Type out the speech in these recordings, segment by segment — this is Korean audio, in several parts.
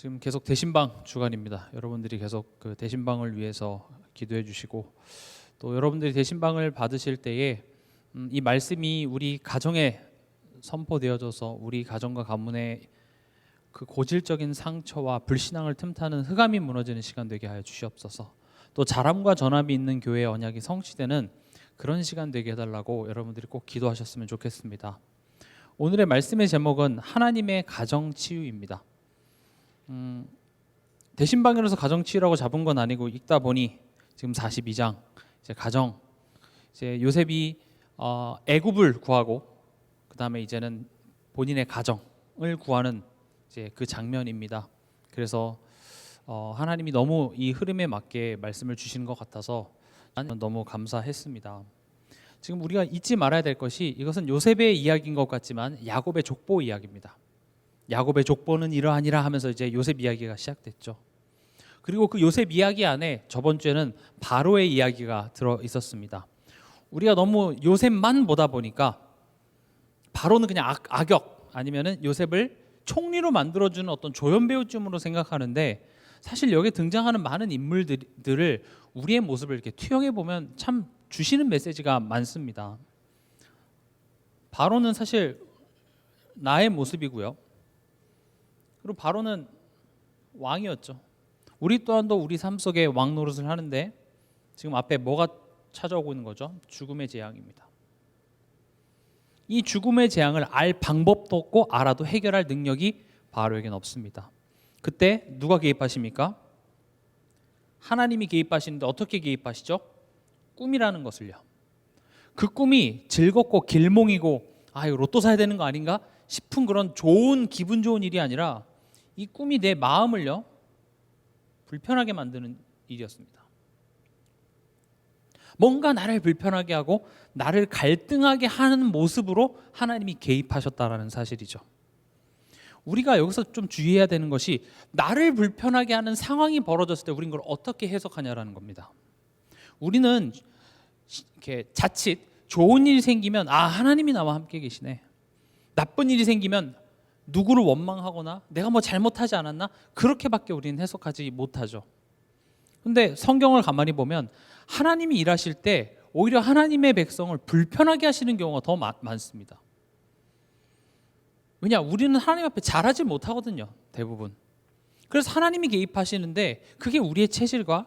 지금 계속 대신방 주간입니다. 여러분들이 계속 그 대신방을 위해서 기도해 주시고 또 여러분들이 대신방을 받으실 때에 이 말씀이 우리 가정에 선포되어져서 우리 가정과 가문의 그 고질적인 상처와 불신앙을 틈타는 흑암이 무너지는 시간 되게 하여 주시옵소서. 또 자람과 전함이 있는 교회의 언약이 성취되는 그런 시간 되게 해달라고 여러분들이 꼭 기도하셨으면 좋겠습니다. 오늘의 말씀의 제목은 하나님의 가정치유입니다. 대신방이라서 가정치유라고 잡은 건 아니고 읽다 보니 지금 42장 이제 가정 이제 요셉이 애굽을 구하고 그 다음에 이제는 본인의 가정을 구하는 이제 그 장면입니다. 그래서 하나님이 너무 이 흐름에 맞게 말씀을 주시는 것 같아서 너무 감사했습니다. 지금 우리가 잊지 말아야 될 것이 이것은 요셉의 이야기인 것 같지만 야곱의 족보 이야기입니다. 야곱의 족보는 이러하니라 하면서 이제 요셉 이야기가 시작됐죠. 그리고 그 요셉 이야기 안에 저번 주에는 바로의 이야기가 들어 있었습니다. 우리가 너무 요셉만 보다 보니까 바로는 그냥 악역 아니면은 요셉을 총리로 만들어주는 어떤 조연배우쯤으로 생각하는데 사실 여기에 등장하는 많은 인물들을 우리의 모습을 이렇게 투영해 보면 참 주시는 메시지가 많습니다. 바로는 사실 나의 모습이고요. 그리고 바로는 왕이었죠. 우리 또한도 우리 삶 속에 왕 노릇을 하는데 지금 앞에 뭐가 찾아오고 있는 거죠? 죽음의 재앙입니다. 이 죽음의 재앙을 알 방법도 없고 알아도 해결할 능력이 바로에겐 없습니다. 그때 누가 개입하십니까? 하나님이 개입하시는데 어떻게 개입하시죠? 꿈이라는 것을요. 그 꿈이 즐겁고 길몽이고 이거 로또 사야 되는 거 아닌가 싶은 그런 좋은 기분 좋은 일이 아니라 이 꿈이 내 마음을요 불편하게 만드는 일이었습니다. 뭔가 나를 불편하게 하고 나를 갈등하게 하는 모습으로 하나님이 개입하셨다라는 사실이죠. 우리가 여기서 좀 주의해야 되는 것이 나를 불편하게 하는 상황이 벌어졌을 때 우리는 그걸 어떻게 해석하냐라는 겁니다. 우리는 이렇게 자칫 좋은 일이 생기면 하나님이 나와 함께 계시네. 나쁜 일이 생기면 누구를 원망하거나 내가 뭐 잘못하지 않았나? 그렇게밖에 우리는 해석하지 못하죠. 근데 성경을 가만히 보면 하나님이 일하실 때 오히려 하나님의 백성을 불편하게 하시는 경우가 더 많습니다. 왜냐? 우리는 하나님 앞에 잘하지 못하거든요. 대부분. 그래서 하나님이 개입하시는데 그게 우리의 체질과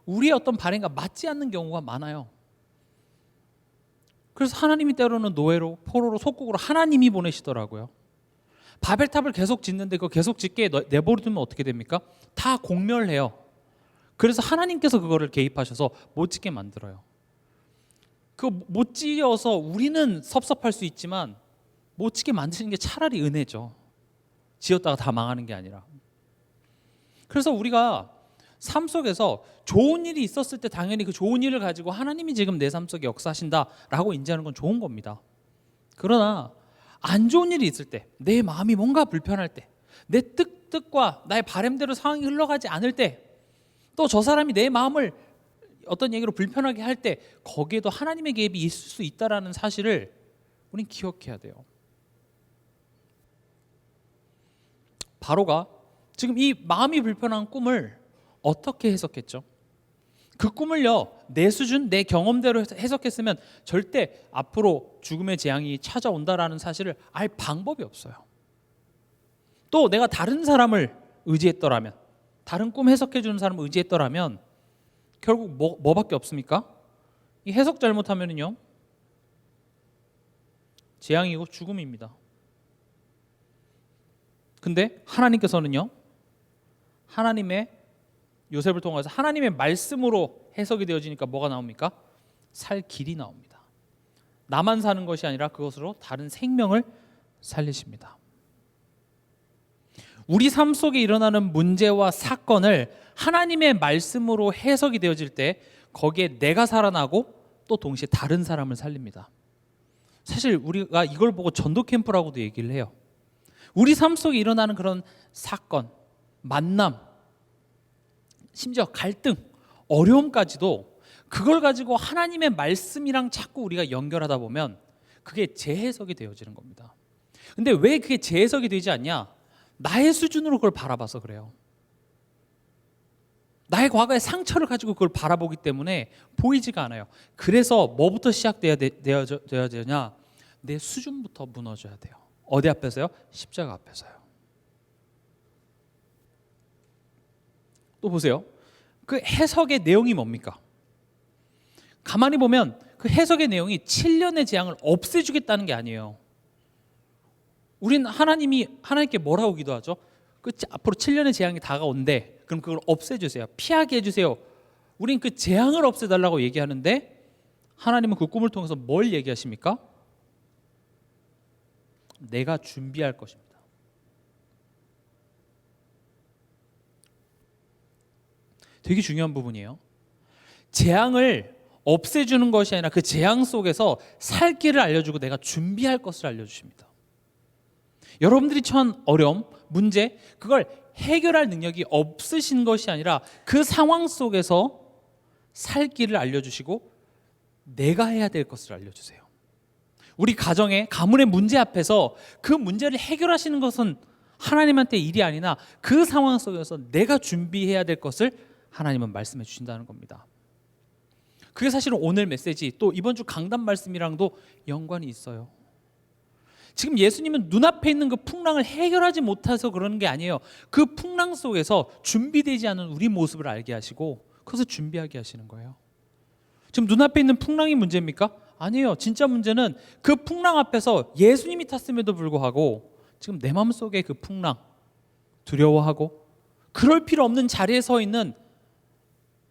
우리의 어떤 발행과 맞지 않는 경우가 많아요. 그래서 하나님이 때로는 노예로 포로로 속국으로 하나님이 보내시더라고요. 바벨탑을 계속 짓는데 그거 계속 짓게 내버려두면 어떻게 됩니까? 다 공멸해요. 그래서 하나님께서 그거를 개입하셔서 못 짓게 만들어요. 그거 못 지어서 우리는 섭섭할 수 있지만 못 짓게 만드시는 게 차라리 은혜죠. 지었다가 다 망하는 게 아니라. 그래서 우리가 삶 속에서 좋은 일이 있었을 때 당연히 그 좋은 일을 가지고 하나님이 지금 내 삶 속에 역사하신다라고 인지하는 건 좋은 겁니다. 그러나 안 좋은 일이 있을 때, 내 마음이 뭔가 불편할 때, 내 뜻과 나의 바람대로 상황이 흘러가지 않을 때, 또 저 사람이 내 마음을 어떤 얘기로 불편하게 할 때 거기에도 하나님의 개입이 있을 수 있다는 사실을 우린 기억해야 돼요. 바로가 지금 이 마음이 불편한 꿈을 어떻게 해석했죠? 그 꿈을요 내 수준, 내 경험대로 해석했으면 절대 앞으로 죽음의 재앙이 찾아온다라는 사실을 알 방법이 없어요. 또 내가 다른 사람을 의지했더라면, 다른 꿈 해석해 주는 사람을 의지했더라면 결국 뭐밖에 없습니까? 이 해석 잘못하면요 재앙이고 죽음입니다. 근데 하나님께서는요 하나님의 요셉을 통해서 하나님의 말씀으로 해석이 되어지니까 뭐가 나옵니까? 살 길이 나옵니다. 나만 사는 것이 아니라 그것으로 다른 생명을 살리십니다. 우리 삶 속에 일어나는 문제와 사건을 하나님의 말씀으로 해석이 되어질 때 거기에 내가 살아나고 또 동시에 다른 사람을 살립니다. 사실 우리가 이걸 보고 전도 캠프라고도 얘기를 해요. 우리 삶 속에 일어나는 그런 사건, 만남, 심지어 갈등, 어려움까지도 그걸 가지고 하나님의 말씀이랑 자꾸 우리가 연결하다 보면 그게 재해석이 되어지는 겁니다. 근데 왜 그게 재해석이 되지 않냐? 나의 수준으로 그걸 바라봐서 그래요. 나의 과거의 상처를 가지고 그걸 바라보기 때문에 보이지가 않아요. 그래서 뭐부터 시작되어야 되냐? 내 수준부터 무너져야 돼요. 어디 앞에서요? 십자가 앞에서요. 또 보세요. 그 해석의 내용이 뭡니까? 가만히 보면 그 해석의 내용이 7년의 재앙을 없애주겠다는 게 아니에요. 우린 하나님께 뭐라고 기도하죠? 그 앞으로 7년의 재앙이 다가온대. 그럼 그걸 없애주세요. 피하게 해주세요. 우린 그 재앙을 없애달라고 얘기하는데 하나님은 그 꿈을 통해서 뭘 얘기하십니까? 내가 준비할 것입니다. 되게 중요한 부분이에요. 재앙을 없애주는 것이 아니라 그 재앙 속에서 살 길을 알려주고 내가 준비할 것을 알려주십니다. 여러분들이 처한 어려움, 문제, 그걸 해결할 능력이 없으신 것이 아니라 그 상황 속에서 살 길을 알려주시고 내가 해야 될 것을 알려주세요. 우리 가정의 가문의 문제 앞에서 그 문제를 해결하시는 것은 하나님한테 일이 아니나 그 상황 속에서 내가 준비해야 될 것을 하나님은 말씀해 주신다는 겁니다. 그게 사실은 오늘 메시지 또 이번 주 강단 말씀이랑도 연관이 있어요. 지금 예수님은 눈앞에 있는 그 풍랑을 해결하지 못해서 그러는 게 아니에요. 그 풍랑 속에서 준비되지 않은 우리 모습을 알게 하시고 그것을 준비하게 하시는 거예요. 지금 눈앞에 있는 풍랑이 문제입니까? 아니에요. 진짜 문제는 그 풍랑 앞에서 예수님이 탔음에도 불구하고 지금 내 마음속에 그 풍랑 두려워하고 그럴 필요 없는 자리에 서 있는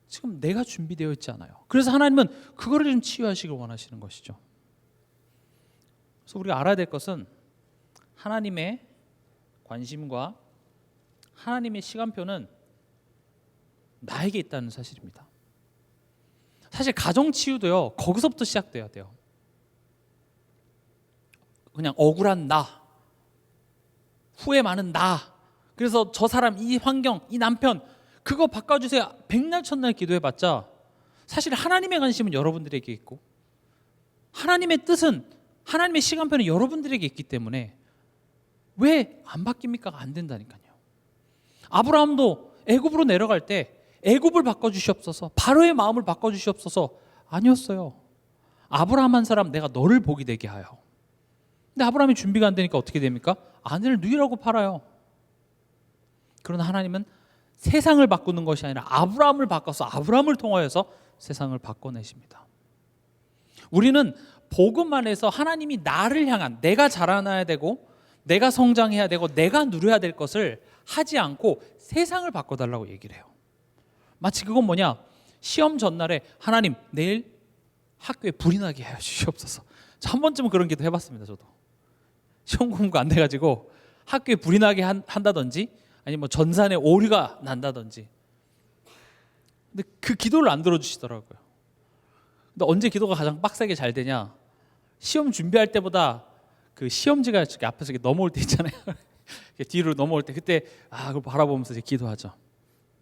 지금 내가 준비되어 있지 않아요. 그래서 하나님은 그거를 좀 치유하시길 원하시는 것이죠. 그래서 우리가 알아야 될 것은 하나님의 관심과 하나님의 시간표는 나에게 있다는 사실입니다. 사실 가정 치유도요, 거기서부터 시작돼야 돼요. 그냥 억울한 나, 후회 많은 나, 그래서 저 사람, 이 환경, 이 남편 그거 바꿔주세요. 백날 천날 기도해봤자 사실 하나님의 관심은 여러분들에게 있고 하나님의 뜻은, 하나님의 시간표는 여러분들에게 있기 때문에 왜 안 바뀝니까? 안 된다니까요. 아브라함도 애굽으로 내려갈 때 애굽을 바꿔주시옵소서, 바로의 마음을 바꿔주시옵소서 아니었어요. 아브라함 한 사람 내가 너를 복이 되게 하여. 근데 아브라함이 준비가 안 되니까 어떻게 됩니까? 아내를 누이라고 팔아요. 그러나 하나님은 세상을 바꾸는 것이 아니라 아브라함을 바꿔서 아브라함을 통하여서 세상을 바꿔내십니다. 우리는 복음 안에서 하나님이 나를 향한, 내가 자라나야 되고 내가 성장해야 되고 내가 누려야 될 것을 하지 않고 세상을 바꿔달라고 얘기를 해요. 마치 그건 뭐냐, 시험 전날에 하나님 내일 학교에 불이 나게 해 주시옵소서. 저 한 번쯤은 그런 기도 해봤습니다. 저도 시험 공부가 안 돼가지고 학교에 불이 나게 한다든지 아니면 뭐 전산에 오류가 난다든지. 근데 그 기도를 안 들어주시더라고요. 근데 언제 기도가 가장 빡세게 잘 되냐, 시험 준비할 때보다 그 시험지가 이렇게 앞에서 이렇게 넘어올 때 있잖아요. 뒤로 넘어올 때 그때 그걸 바라보면서 이제 기도하죠.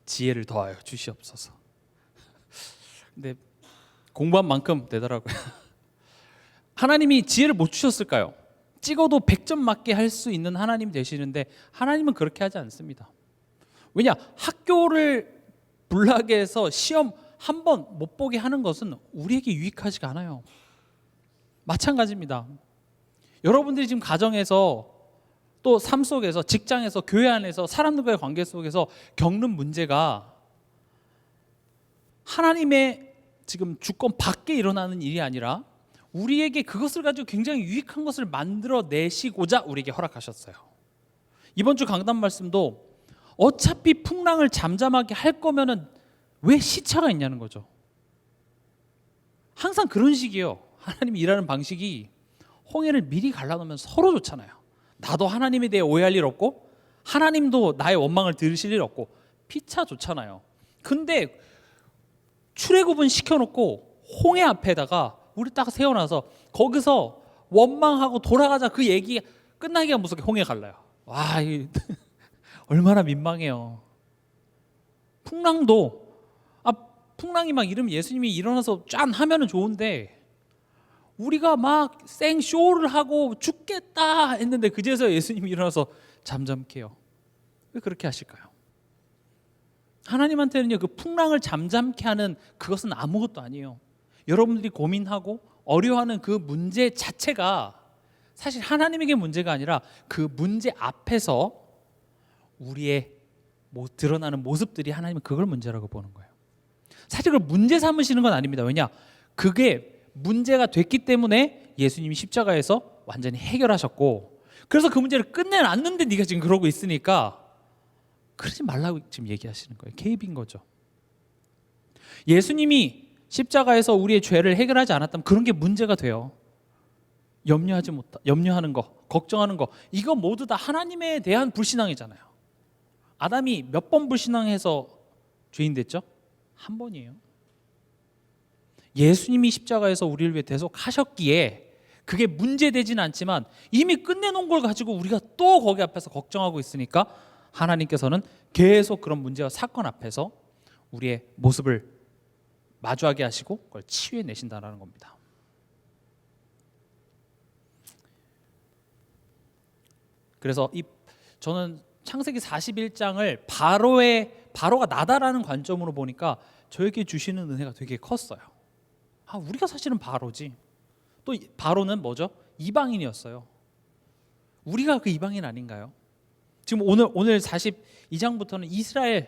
지혜를 더하여 주시옵소서. 근데 공부한 만큼 되더라고요. 하나님이 지혜를 못 주셨을까요? 찍어도 100점 맞게 할 수 있는 하나님 되시는데 하나님은 그렇게 하지 않습니다. 왜냐? 학교를 불나게 해서 시험 한 번 못 보게 하는 것은 우리에게 유익하지가 않아요. 마찬가지입니다. 여러분들이 지금 가정에서 또 삶 속에서, 직장에서, 교회 안에서, 사람들과의 관계 속에서 겪는 문제가 하나님의 지금 주권 밖에 일어나는 일이 아니라 우리에게 그것을 가지고 굉장히 유익한 것을 만들어내시고자 우리에게 허락하셨어요. 이번 주 강단 말씀도 어차피 풍랑을 잠잠하게 할 거면은 왜 시차가 있냐는 거죠. 항상 그런 식이에요. 하나님이 일하는 방식이 홍해를 미리 갈라놓으면 서로 좋잖아요. 나도 하나님에 대해 오해할 일 없고 하나님도 나의 원망을 들으실 일 없고 피차 좋잖아요. 근데 출애굽은 시켜놓고 홍해 앞에다가 우리 딱 세워놔서 거기서 원망하고 돌아가자 그 얘기 끝나기가 무섭게 홍해 갈라요. 와, 얼마나 민망해요. 풍랑도 풍랑이 막 이러면 예수님이 일어나서 짠 하면은 좋은데 우리가 막 생쇼를 하고 죽겠다 했는데 그제서 예수님이 일어나서 잠잠케 해요. 왜 그렇게 하실까요? 하나님한테는요, 그 풍랑을 잠잠케 하는 그것은 아무것도 아니에요. 여러분들이 고민하고 어려워하는 그 문제 자체가 사실 하나님에게 문제가 아니라 그 문제 앞에서 우리의 드러나는 모습들이 하나님은 그걸 문제라고 보는 거예요. 사실 그걸 문제 삼으시는 건 아닙니다. 왜냐? 그게 문제가 됐기 때문에 예수님이 십자가에서 완전히 해결하셨고, 그래서 그 문제를 끝내놨는데 네가 지금 그러고 있으니까 그러지 말라고 지금 얘기하시는 거예요. 개입인 거죠. 예수님이 십자가에서 우리의 죄를 해결하지 않았다면 그런 게 문제가 돼요. 염려하는 거, 걱정하는 거, 이거 모두 다 하나님에 대한 불신앙이잖아요. 아담이 몇 번 불신앙해서 죄인 됐죠? 한 번이에요. 예수님이 십자가에서 우리를 위해 대속하셨기에 그게 문제되지는 않지만 이미 끝내놓은 걸 가지고 우리가 또 거기 앞에서 걱정하고 있으니까 하나님께서는 계속 그런 문제와 사건 앞에서 우리의 모습을 마주하게 하시고 그걸 치유해내신다는 겁니다. 그래서 저는 창세기 41장을 바로가 나다라는 관점으로 보니까 저에게 주시는 은혜가 되게 컸어요. 우리가 사실은 바로지. 또 바로는 뭐죠? 이방인이었어요. 우리가 그 이방인 아닌가요? 지금 오늘 42장부터는 이스라엘이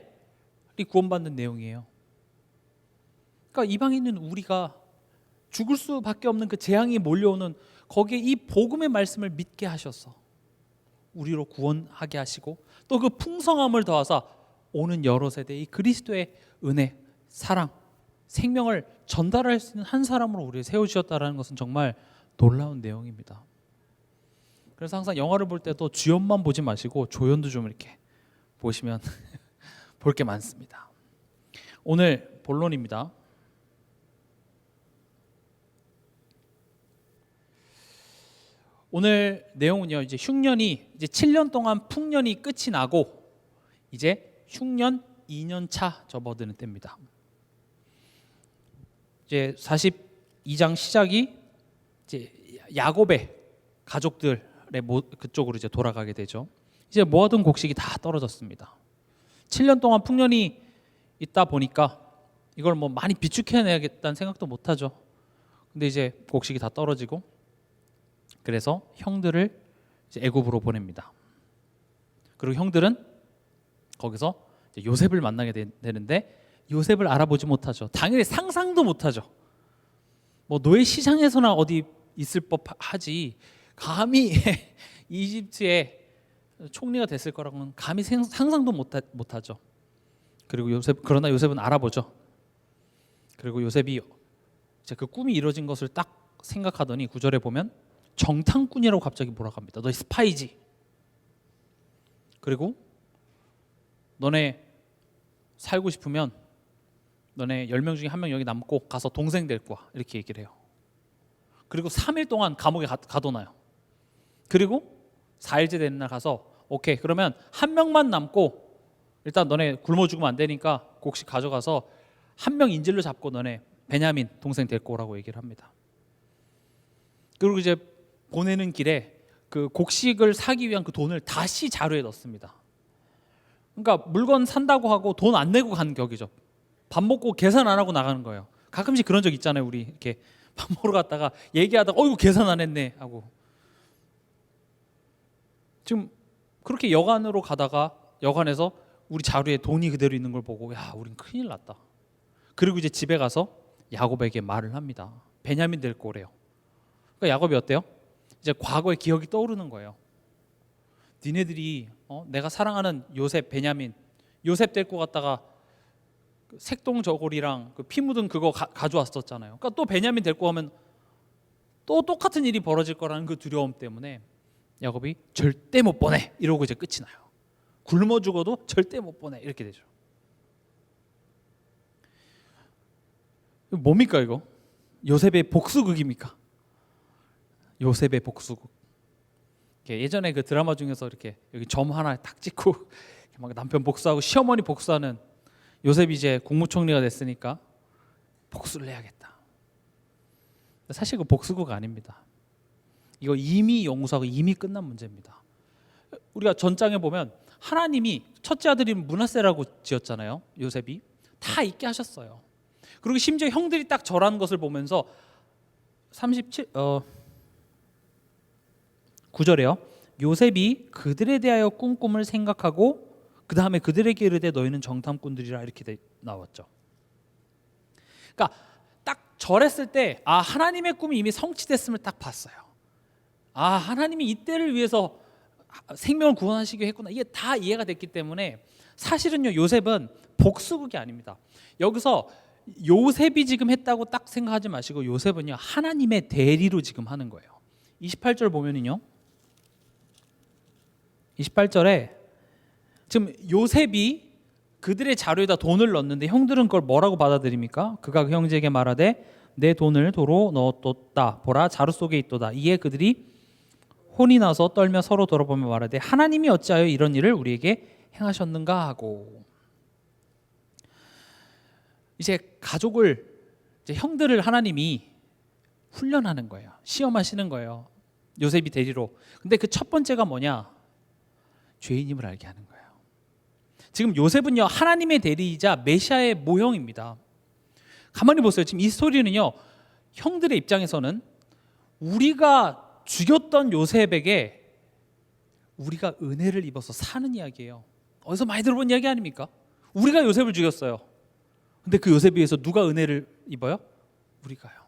구원받는 내용이에요. 그러니까 이방인은 우리가 죽을 수밖에 없는 그 재앙이 몰려오는 거기에 이 복음의 말씀을 믿게 하셔서 우리로 구원하게 하시고 또 그 풍성함을 더하사 오는 여러 세대의 그리스도의 은혜, 사랑, 생명을 전달할 수 있는 한 사람으로 우리를 세우셨다는 것은 정말 놀라운 내용입니다. 그래서 항상 영화를 볼 때도 주연만 보지 마시고 조연도 좀 이렇게 보시면 볼 게 많습니다. 오늘 본론입니다. 오늘 내용은요, 이제 흉년이 이제 7년 동안 풍년이 끝이 나고 이제 흉년 2년 차 접어드는 때입니다. 이제 42장 시작이 이제 야곱의 가족들의 그쪽으로 이제 돌아가게 되죠. 이제 모아둔 곡식이 다 떨어졌습니다. 7년 동안 풍년이 있다 보니까 이걸 뭐 많이 비축해내야겠다는 생각도 못하죠. 근데 이제 곡식이 다 떨어지고 그래서 형들을 이제 애굽으로 보냅니다. 그리고 형들은 거기서 이제 요셉을 만나게 되는데 요셉을 알아보지 못하죠. 당연히 상상도 못하죠. 뭐 노예 시장에서나 어디 있을 법하지 감히 이집트의 총리가 됐을 거라고는 감히 상상도 못하죠. 그리고 그러나 요셉은 알아보죠. 그리고 요셉이 이제 그 꿈이 이루어진 것을 딱 생각하더니 9절에 보면 정탐꾼이라고 갑자기 몰아갑니다. 너 스파이지. 그리고 너네 살고 싶으면 너네 10명 중에 1명 여기 남고 가서 동생 데리고 와. 이렇게 얘기를 해요. 그리고 3일 동안 감옥에 가둬놔요. 그리고 4일째 되는 날 가서 오케이 그러면 1명만 남고 일단 너네 굶어 죽으면 안 되니까 곡식 가져가서 1명 인질로 잡고 너네 베냐민 동생 데리고 오라고 얘기를 합니다. 그리고 이제 보내는 길에 그 곡식을 사기 위한 그 돈을 다시 자루에 넣습니다. 그러니까 물건 산다고 하고 돈 안 내고 간 격이죠. 밥 먹고 계산 안 하고 나가는 거예요. 가끔씩 그런 적 있잖아요. 우리 이렇게 밥 먹으러 갔다가 얘기하다가 어이구 계산 안 했네 하고. 지금 그렇게 여관으로 가다가 여관에서 우리 자루에 돈이 그대로 있는 걸 보고 야 우린 큰일 났다. 그리고 이제 집에 가서 야곱에게 말을 합니다. 베냐민 데리고 오래요. 그러니까 야곱이 어때요? 이제 과거의 기억이 떠오르는 거예요. 니네들이 내가 사랑하는 요셉, 베냐민, 요셉 데리고 갔다가 색동저고리랑 그 피 묻은 그거 가져왔었잖아요. 그러니까 또 베냐민 데리고 오면 또 똑같은 일이 벌어질 거라는 그 두려움 때문에 야곱이 절대 못 보내 이러고 이제 끝이 나요. 굶어 죽어도 절대 못 보내 이렇게 되죠. 뭡니까 이거? 요셉의 복수극입니까? 요셉의 복수극. 예전에 그 드라마 중에서 이렇게 여기 점 하나 딱 찍고 막 남편 복수하고 시어머니 복수하는 요셉이 이제 국무총리가 됐으니까 복수를 해야겠다. 사실 그 복수극 아닙니다. 이거 이미 용서하고 이미 끝난 문제입니다. 우리가 전장에 보면 하나님이 첫째 아들이 므낫세라고 지었잖아요. 요셉이 다 있게 하셨어요. 그리고 심지어 형들이 딱 절한 것을 보면서 9절에요. 요셉이 그들에 대하여 꾼 꿈을 생각하고 그 다음에 그들에게 이르되 너희는 정탐꾼들이라 이렇게 나왔죠. 그러니까 딱 절했을 때 하나님의 꿈이 이미 성취됐음을 딱 봤어요. 하나님이 이때를 위해서 생명을 구원하시기 했구나. 이게 다 이해가 됐기 때문에 사실은요, 요셉은 복수극이 아닙니다. 여기서 요셉이 지금 했다고 딱 생각하지 마시고 요셉은요, 하나님의 대리로 지금 하는 거예요. 28절 보면은요, 28절에 지금 요셉이 그들의 자루에다 돈을 넣었는데 형들은 그걸 뭐라고 받아들입니까? 그가 그 형제에게 말하되 내 돈을 도로 넣었다. 보라, 자루 속에 있도다. 이에 그들이 혼이 나서 떨며 서로 돌아보며 말하되 하나님이 어찌하여 이런 일을 우리에게 행하셨는가 하고, 이제 가족을, 이제 형들을 하나님이 훈련하는 거예요. 시험하시는 거예요. 요셉이 대리로. 근데 그 첫 번째가 뭐냐? 죄인임을 알게 하는 거예요. 지금 요셉은요, 하나님의 대리이자 메시아의 모형입니다. 가만히 보세요. 지금 이 스토리는요, 형들의 입장에서는 우리가 죽였던 요셉에게 우리가 은혜를 입어서 사는 이야기예요. 어디서 많이 들어본 이야기 아닙니까? 우리가 요셉을 죽였어요. 근데 그 요셉에 의해서 누가 은혜를 입어요? 우리가요.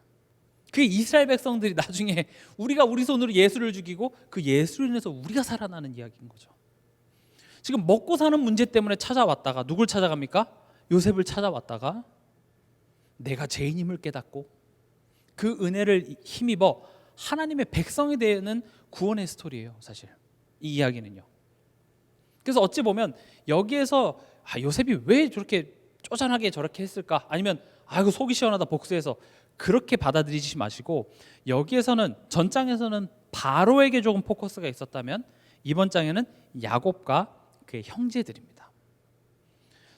그 이스라엘 백성들이 나중에 우리가 우리 손으로 예수를 죽이고 그 예수로 인해서 우리가 살아나는 이야기인 거죠. 지금 먹고 사는 문제 때문에 찾아왔다가 누굴 찾아갑니까? 요셉을 찾아왔다가 내가 죄인임을 깨닫고 그 은혜를 힘입어 하나님의 백성이 되는 구원의 스토리예요. 사실 이 이야기는요. 그래서 어찌 보면 여기에서 요셉이 왜 저렇게 쪼잔하게 저렇게 했을까? 아니면 이거 속이 시원하다 복수해서 그렇게 받아들이지 마시고, 여기에서는 전장에서는 바로에게 조금 포커스가 있었다면 이번 장에는 야곱과 그의 형제들입니다.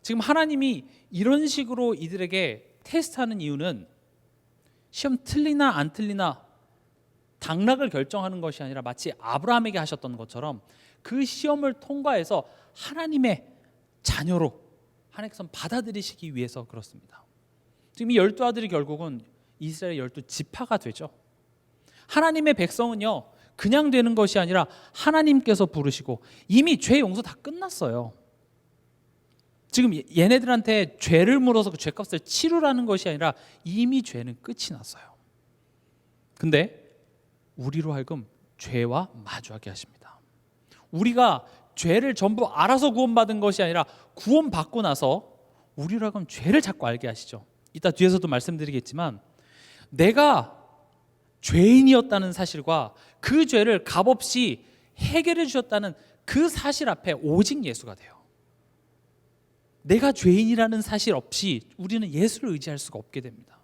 지금 하나님이 이런 식으로 이들에게 테스트하는 이유는 시험 틀리나 안 틀리나 당락을 결정하는 것이 아니라 마치 아브라함에게 하셨던 것처럼 그 시험을 통과해서 하나님의 자녀로 하나님께서 받아들이시기 위해서 그렇습니다. 지금 이 12아들이 결국은 이스라엘의 12지파가 되죠. 하나님의 백성은요, 그냥 되는 것이 아니라 하나님께서 부르시고 이미 죄 용서 다 끝났어요. 지금 얘네들한테 죄를 물어서 그 죄값을 치르라는 것이 아니라 이미 죄는 끝이 났어요. 근데 우리로 하여금 죄와 마주하게 하십니다. 우리가 죄를 전부 알아서 구원받은 것이 아니라 구원받고 나서 우리로 하여금 죄를 자꾸 알게 하시죠. 이따 뒤에서도 말씀드리겠지만 내가 죄인이었다는 사실과 그 죄를 값없이 해결해 주셨다는 그 사실 앞에 오직 예수가 돼요. 내가 죄인이라는 사실 없이 우리는 예수를 의지할 수가 없게 됩니다.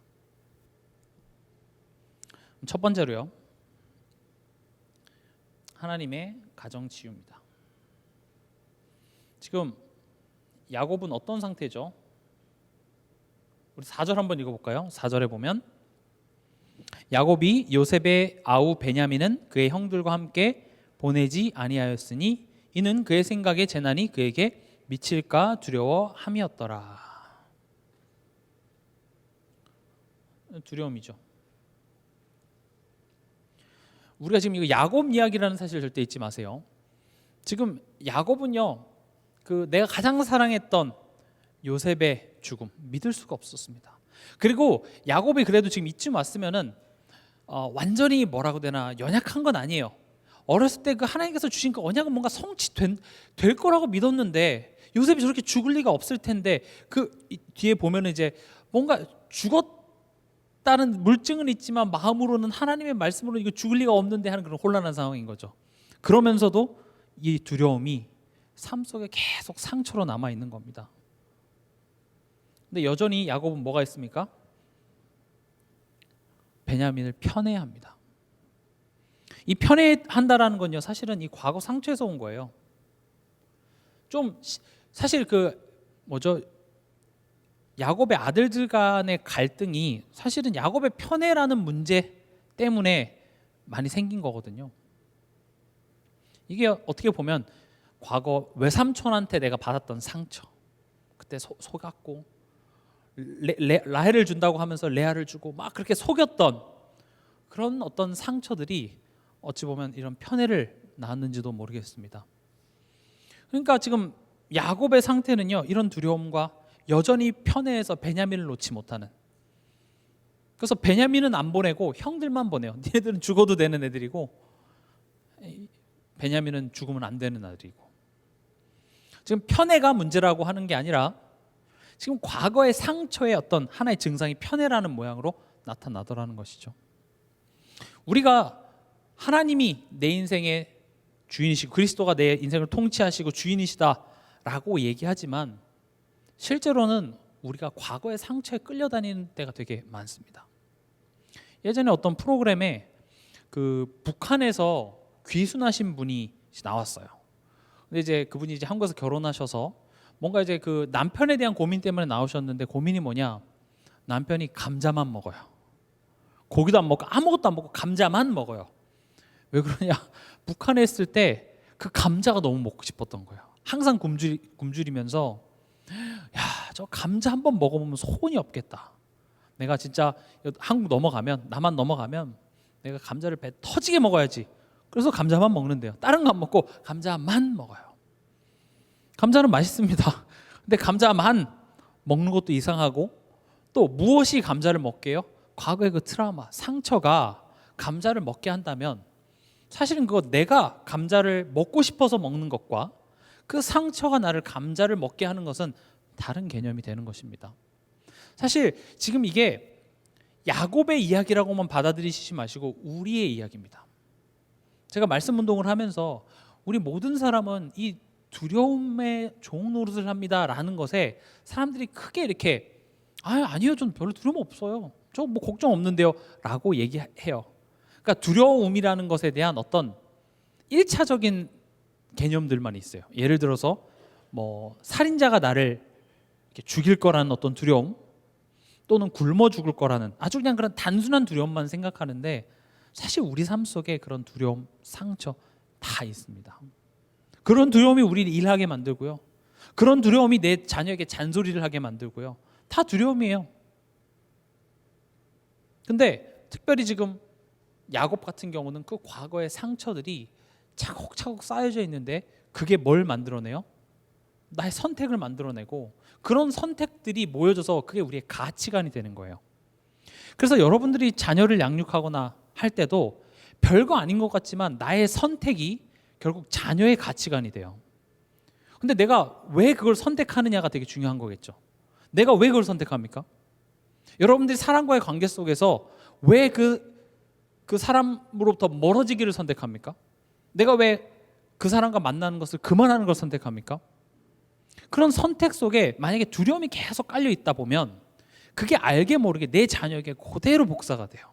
첫 번째로요, 하나님의 가정 치유입니다. 지금 야곱은 어떤 상태죠? 우리 4절 한번 읽어볼까요? 4절에 보면 야곱이 요셉의 아우 베냐민은 그의 형들과 함께 보내지 아니하였으니 이는 그의 생각에 재난이 그에게 미칠까 두려워함이었더라. 두려움이죠. 우리가 지금 이거 야곱 이야기라는 사실 절대 잊지 마세요. 지금 야곱은요, 내가 가장 사랑했던 요셉의 죽음 믿을 수가 없었습니다. 그리고 야곱이 그래도 지금 이쯤 왔으면은 완전히 뭐라고 되나 연약한 건 아니에요. 어렸을 때 그 하나님께서 주신 그 언약은 뭔가 성취될 거라고 믿었는데 요셉이 저렇게 죽을 리가 없을 텐데 그 뒤에 보면은 이제 뭔가 죽었다는 물증은 있지만 마음으로는 하나님의 말씀으로 이거 죽을 리가 없는데 하는 그런 혼란한 상황인 거죠. 그러면서도 이 두려움이 삶 속에 계속 상처로 남아 있는 겁니다. 근데 여전히 야곱은 뭐가 있습니까? 베냐민을 편애합니다. 이 편애한다라는 건요, 사실은 이 과거 상처에서 온 거예요. 좀 사실 야곱의 아들들 간의 갈등이 사실은 야곱의 편애라는 문제 때문에 많이 생긴 거거든요. 이게 어떻게 보면 과거 외삼촌한테 내가 받았던 상처, 그때 속았고 라헬을 준다고 하면서 레아를 주고 막 그렇게 속였던 그런 어떤 상처들이 어찌 보면 이런 편애를 낳았는지도 모르겠습니다. 그러니까 지금 야곱의 상태는요, 이런 두려움과 여전히 편애해서 베냐민을 놓지 못하는, 그래서 베냐민은 안 보내고 형들만 보내요. 니네들은 죽어도 되는 애들이고 베냐민은 죽으면 안 되는 아들이고. 지금 편애가 문제라고 하는 게 아니라 지금 과거의 상처의 어떤 하나의 증상이 편애라는 모양으로 나타나더라는 것이죠. 우리가 하나님이 내 인생의 주인이시고 그리스도가 내 인생을 통치하시고 주인이시다라고 얘기하지만 실제로는 우리가 과거의 상처에 끌려다니는 때가 되게 많습니다. 예전에 어떤 프로그램에 그 북한에서 귀순하신 분이 나왔어요. 근데 이제 그분이 이제 한국에서 결혼하셔서 뭔가 이제 그 남편에 대한 고민 때문에 나오셨는데, 고민이 뭐냐? 남편이 감자만 먹어요. 고기도 안 먹고 아무것도 안 먹고 감자만 먹어요. 왜 그러냐? 북한에 있을 때 그 감자가 너무 먹고 싶었던 거예요. 항상 굶주리면서 야, 저 감자 한번 먹어보면 소원이 없겠다. 내가 진짜 한국 넘어가면, 남한 넘어가면 내가 감자를 배 터지게 먹어야지. 그래서 감자만 먹는데요. 다른 거 안 먹고 감자만 먹어요. 감자는 맛있습니다. 근데 감자만 먹는 것도 이상하고, 또 무엇이 감자를 먹게 해요? 과거의 그 트라우마, 상처가 감자를 먹게 한다면 사실은 그거 내가 감자를 먹고 싶어서 먹는 것과 그 상처가 나를 감자를 먹게 하는 것은 다른 개념이 되는 것입니다. 사실 지금 이게 야곱의 이야기라고만 받아들이시지 마시고 우리의 이야기입니다. 제가 말씀 운동을 하면서 우리 모든 사람은 이 두려움의 종 노릇을 합니다라는 것에 사람들이 크게 이렇게 아니요, 전 별로 두려움 없어요, 저 뭐 걱정 없는데요 라고 얘기해요. 그러니까 두려움이라는 것에 대한 어떤 1차적인 개념들만 있어요. 예를 들어서 뭐 살인자가 나를 이렇게 죽일 거라는 어떤 두려움, 또는 굶어 죽을 거라는 아주 그냥 그런 단순한 두려움만 생각하는데, 사실 우리 삶 속에 그런 두려움, 상처 다 있습니다. 그런 두려움이 우리를 일하게 만들고요, 그런 두려움이 내 자녀에게 잔소리를 하게 만들고요, 다 두려움이에요. 근데 특별히 지금 야곱 같은 경우는 그 과거의 상처들이 차곡차곡 쌓여져 있는데, 그게 뭘 만들어내요? 나의 선택을 만들어내고, 그런 선택들이 모여져서 그게 우리의 가치관이 되는 거예요. 그래서 여러분들이 자녀를 양육하거나 할 때도 별거 아닌 것 같지만 나의 선택이 결국 자녀의 가치관이 돼요. 근데 내가 왜 그걸 선택하느냐가 되게 중요한 거겠죠. 내가 왜 그걸 선택합니까? 여러분들이 사람과의 관계 속에서 왜 그 사람으로부터 멀어지기를 선택합니까? 내가 왜 그 사람과 만나는 것을 그만하는 걸 선택합니까? 그런 선택 속에 만약에 두려움이 계속 깔려 있다 보면 그게 알게 모르게 내 자녀에게 그대로 복사가 돼요.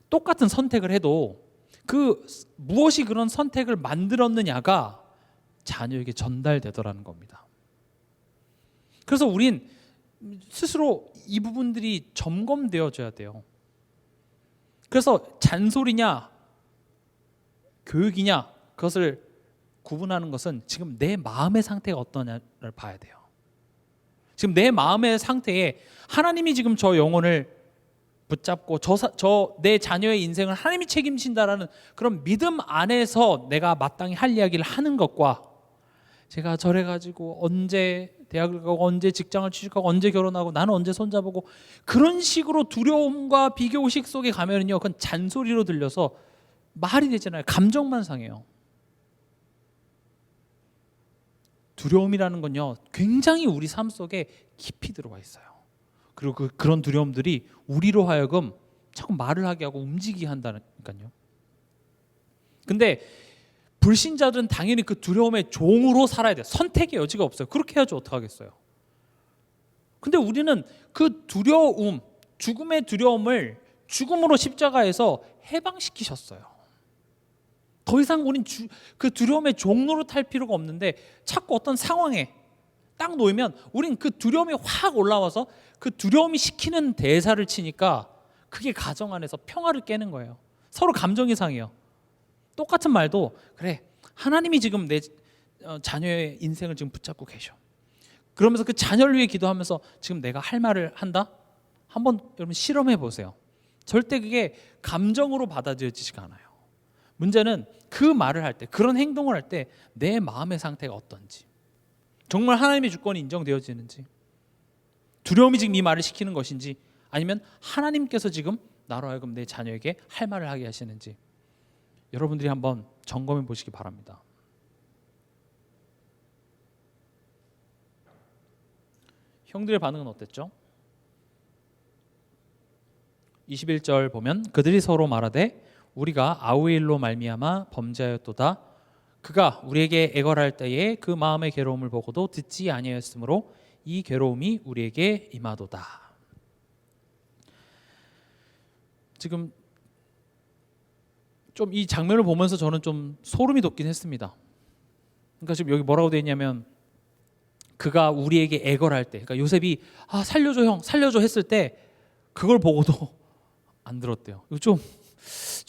똑같은 선택을 해도 그 무엇이 그런 선택을 만들었느냐가 자녀에게 전달되더라는 겁니다. 그래서 우린 스스로 이 부분들이 점검되어져야 돼요. 그래서 잔소리냐 교육이냐, 그것을 구분하는 것은 지금 내 마음의 상태가 어떠냐를 봐야 돼요. 지금 내 마음의 상태에 하나님이 지금 저 영혼을 붙잡고 내 자녀의 인생을 하나님이 책임진다라는 그런 믿음 안에서 내가 마땅히 할 이야기를 하는 것과, 제가 저래가지고 언제 대학을 가고 언제 직장을 취직하고 언제 결혼하고 나는 언제 손잡고, 그런 식으로 두려움과 비교의식 속에 가면은요, 그건 잔소리로 들려서 말이 되잖아요. 감정만 상해요. 두려움이라는 건요, 굉장히 우리 삶 속에 깊이 들어와 있어요. 그리고 그런 두려움들이 우리로 하여금 자꾸 말을 하게 하고 움직이게 한다니까요. 근데 불신자들은 당연히 그 두려움의 종으로 살아야 돼요. 선택의 여지가 없어요. 그렇게 해야지 어떡하겠어요. 근데 우리는 그 두려움, 죽음의 두려움을 죽음으로 십자가에서 해방시키셨어요. 더 이상 우린 그 두려움의 종로로 탈 필요가 없는데, 자꾸 어떤 상황에 딱 놓이면 우린 그 두려움이 확 올라와서 그 두려움이 시키는 대사를 치니까 그게 가정 안에서 평화를 깨는 거예요. 서로 감정이 상해요. 똑같은 말도 그래, 하나님이 지금 내 자녀의 인생을 지금 붙잡고 계셔. 그러면서 그 자녀를 위해 기도하면서 지금 내가 할 말을 한다? 한번 여러분 실험해 보세요. 절대 그게 감정으로 받아들여지지가 않아요. 문제는 그 말을 할 때, 그런 행동을 할 때 내 마음의 상태가 어떤지, 정말 하나님의 주권이 인정되어지는지, 두려움이 지금 이 말을 시키는 것인지, 아니면 하나님께서 지금 나로 하여금 내 자녀에게 할 말을 하게 하시는지 여러분들이 한번 점검해 보시기 바랍니다. 형들의 반응은 어땠죠? 21절 보면 그들이 서로 말하되 우리가 아우의 일로 말미암아 범죄하였도다. 그가 우리에게 애걸할 때에 그 마음의 괴로움을 보고도 듣지 아니하였으므로 이 괴로움이 우리에게 임하도다. 지금 좀 이 장면을 보면서 저는 좀 소름이 돋긴 했습니다. 그러니까 지금 여기 뭐라고 되어 있냐면 그가 우리에게 애걸할 때, 그러니까 요셉이 살려줘 형, 살려줘 했을 때 그걸 보고도 안 들었대요. 이거 좀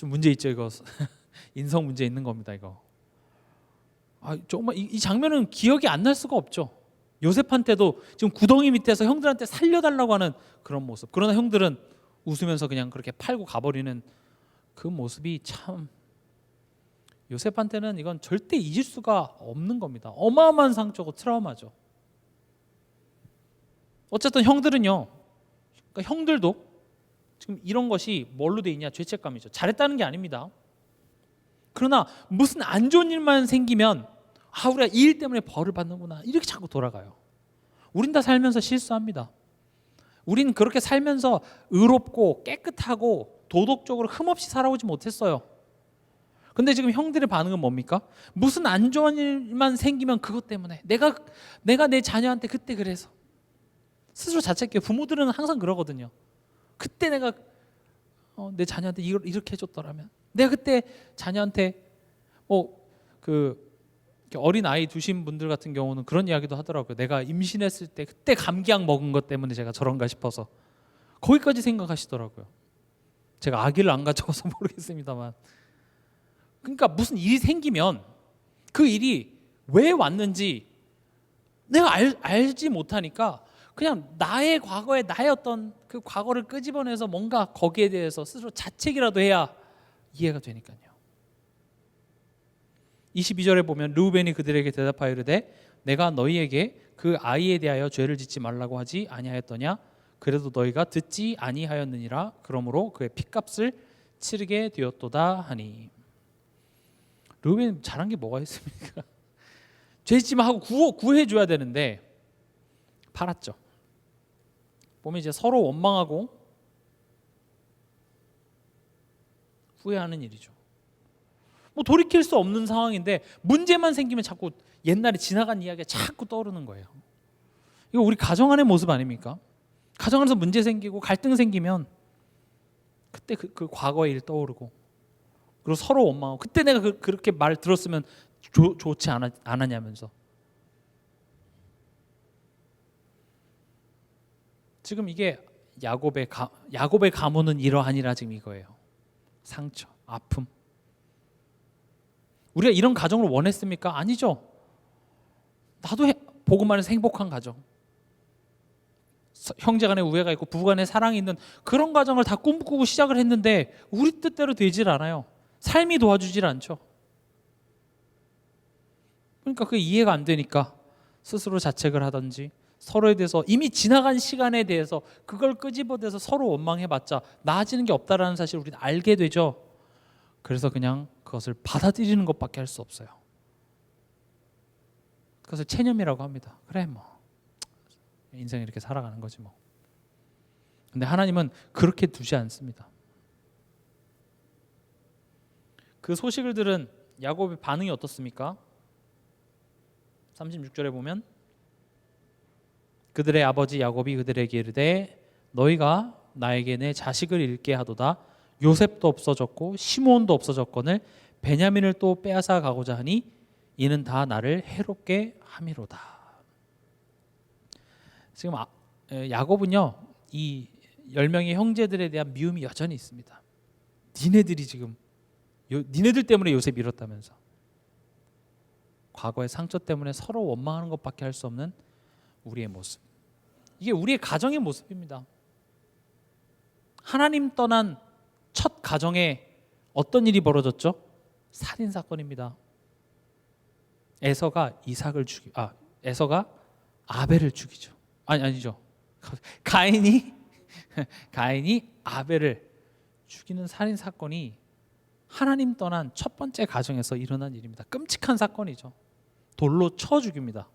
문제 있죠 이거. 인성 문제 있는 겁니다 이거. 정말 이 장면은 기억이 안 날 수가 없죠. 요셉한테도 지금 구덩이 밑에서 형들한테 살려달라고 하는 그런 모습. 그러나 형들은 웃으면서 그냥 그렇게 팔고 가버리는 그 모습이 참 요셉한테는 이건 절대 잊을 수가 없는 겁니다. 어마어마한 상처고 트라우마죠. 어쨌든 형들은요, 그러니까 형들도 지금 이런 것이 뭘로 돼 있냐? 죄책감이죠. 잘했다는 게 아닙니다. 그러나 무슨 안 좋은 일만 생기면 우리가 이 일 때문에 벌을 받는구나 이렇게 자꾸 돌아가요. 우린 다 살면서 실수합니다. 우린 그렇게 살면서 의롭고 깨끗하고 도덕적으로 흠없이 살아오지 못했어요. 근데 지금 형들의 반응은 뭡니까? 무슨 안 좋은 일만 생기면 그것 때문에 내가 내 자녀한테 그때 그래서 스스로 자책해요. 부모들은 항상 그러거든요. 그때 내가 내 자녀한테 이렇게 해줬더라면, 내가 그때 자녀한테 어린 아이 두신 분들 같은 경우는 그런 이야기도 하더라고요. 내가 임신했을 때 그때 감기약 먹은 것 때문에 제가 저런가 싶어서 거기까지 생각하시더라고요. 제가 아기를 안 가져와서 모르겠습니다만, 그러니까 무슨 일이 생기면 그 일이 왜 왔는지 내가 알지 못하니까 그냥 나의 과거에 나의 어떤 그 과거를 끄집어내서 뭔가 거기에 대해서 스스로 자책이라도 해야 이해가 되니까요. 22절에 보면 르우벤이 그들에게 대답하여 이르되 내가 너희에게 그 아이에 대하여 죄를 짓지 말라고 하지 아니하였더냐? 그래도 너희가 듣지 아니하였느니라. 그러므로 그의 핏값을 치르게 되었도다 하니. 르우벤 잘한 게 뭐가 있습니까? 죄 짓지 마 하고 구해 줘야 되는데 팔았죠. 보면 이제 서로 원망하고 후회하는 일이죠. 돌이킬 수 없는 상황인데 문제만 생기면 자꾸 옛날에 지나간 이야기가 자꾸 떠오르는 거예요. 이거 우리 가정 안의 모습 아닙니까? 가정 안에서 문제 생기고 갈등 생기면 그때 그 과거의 일 떠오르고, 그리고 서로 원망하고 그때 내가 그렇게 말 들었으면 좋지 않았냐면서. 지금 이게 야곱의 가문은 이러하니라, 지금 이거예요. 상처, 아픔. 우리가 이런 가정을 원했습니까? 아니죠. 나도 복음 안에서 행복한 가정, 형제간의 우애가 있고 부부간의 사랑이 있는 그런 가정을 다 꿈꾸고 시작을 했는데 우리 뜻대로 되질 않아요. 삶이 도와주질 않죠. 그러니까 그게 이해가 안 되니까 스스로 자책을 하든지 서로에 대해서 이미 지나간 시간에 대해서 그걸 끄집어내서 서로 원망해봤자 나아지는 게 없다라는 사실을 우리는 알게 되죠. 그래서 그냥 그것을 받아들이는 것밖에 할 수 없어요. 그것을 체념이라고 합니다. 그래 인생 이렇게 살아가는 거지 뭐. 근데 하나님은 그렇게 두지 않습니다. 그 소식을 들은 야곱의 반응이 어떻습니까? 36절에 보면 그들의 아버지 야곱이 그들에게 이르되 너희가 나에게 내 자식을 잃게 하도다. 요셉도 없어졌고 시므온도 없어졌거늘 베냐민을 또 빼앗아 가고자 하니 이는 다 나를 해롭게 함이로다. 지금 야곱은요, 이 10명의 형제들에 대한 미움이 여전히 있습니다. 니네들 때문에 요셉 잃었다면서. 과거의 상처 때문에 서로 원망하는 것밖에 할 수 없는 우리의 모습. 이게 우리의 가정의 모습입니다. 하나님 떠난 첫 가정에 어떤 일이 벌어졌죠? 살인 사건입니다. 에서가 아벨을 죽이죠. 아니죠. 가인이 아벨을 죽이는 살인 사건이 하나님 떠난 첫 번째 가정에서 일어난 일입니다. 끔찍한 사건이죠. 돌로 쳐 죽입니다.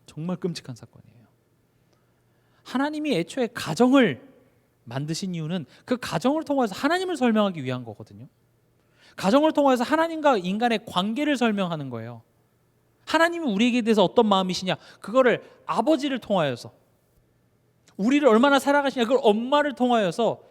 정말 끔찍한 사건이에요. 하나님이 애초에 가정을 만드신 이유는 그 가정을 통해서 하나님을 설명하기 위한 거거든요. 가정을 통해서 하나님과 인간의 관계를 설명하는 거예요. 하나님이 우리에게 대해서 어떤 마음이시냐, 그거를 아버지를 통하여서, 우리를 얼마나 사랑하시냐, 그걸 엄마를 통하여서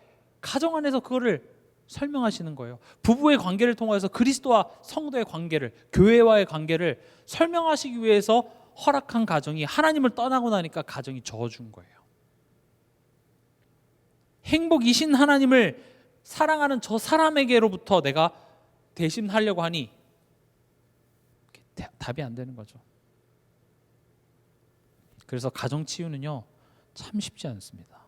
가정 안에서 그거를 설명하시는 거예요. 부부의 관계를 통해서 그리스도와 성도의 관계를, 교회와의 관계를 설명하시기 위해서 허락한 가정이 하나님을 떠나고 나니까 가정이 저어준 거예요. 행복이신 하나님을 사랑하는 저 사람에게로부터 내가 대신하려고 하니 답이 안 되는 거죠. 그래서 가정 치유는요, 참 쉽지 않습니다.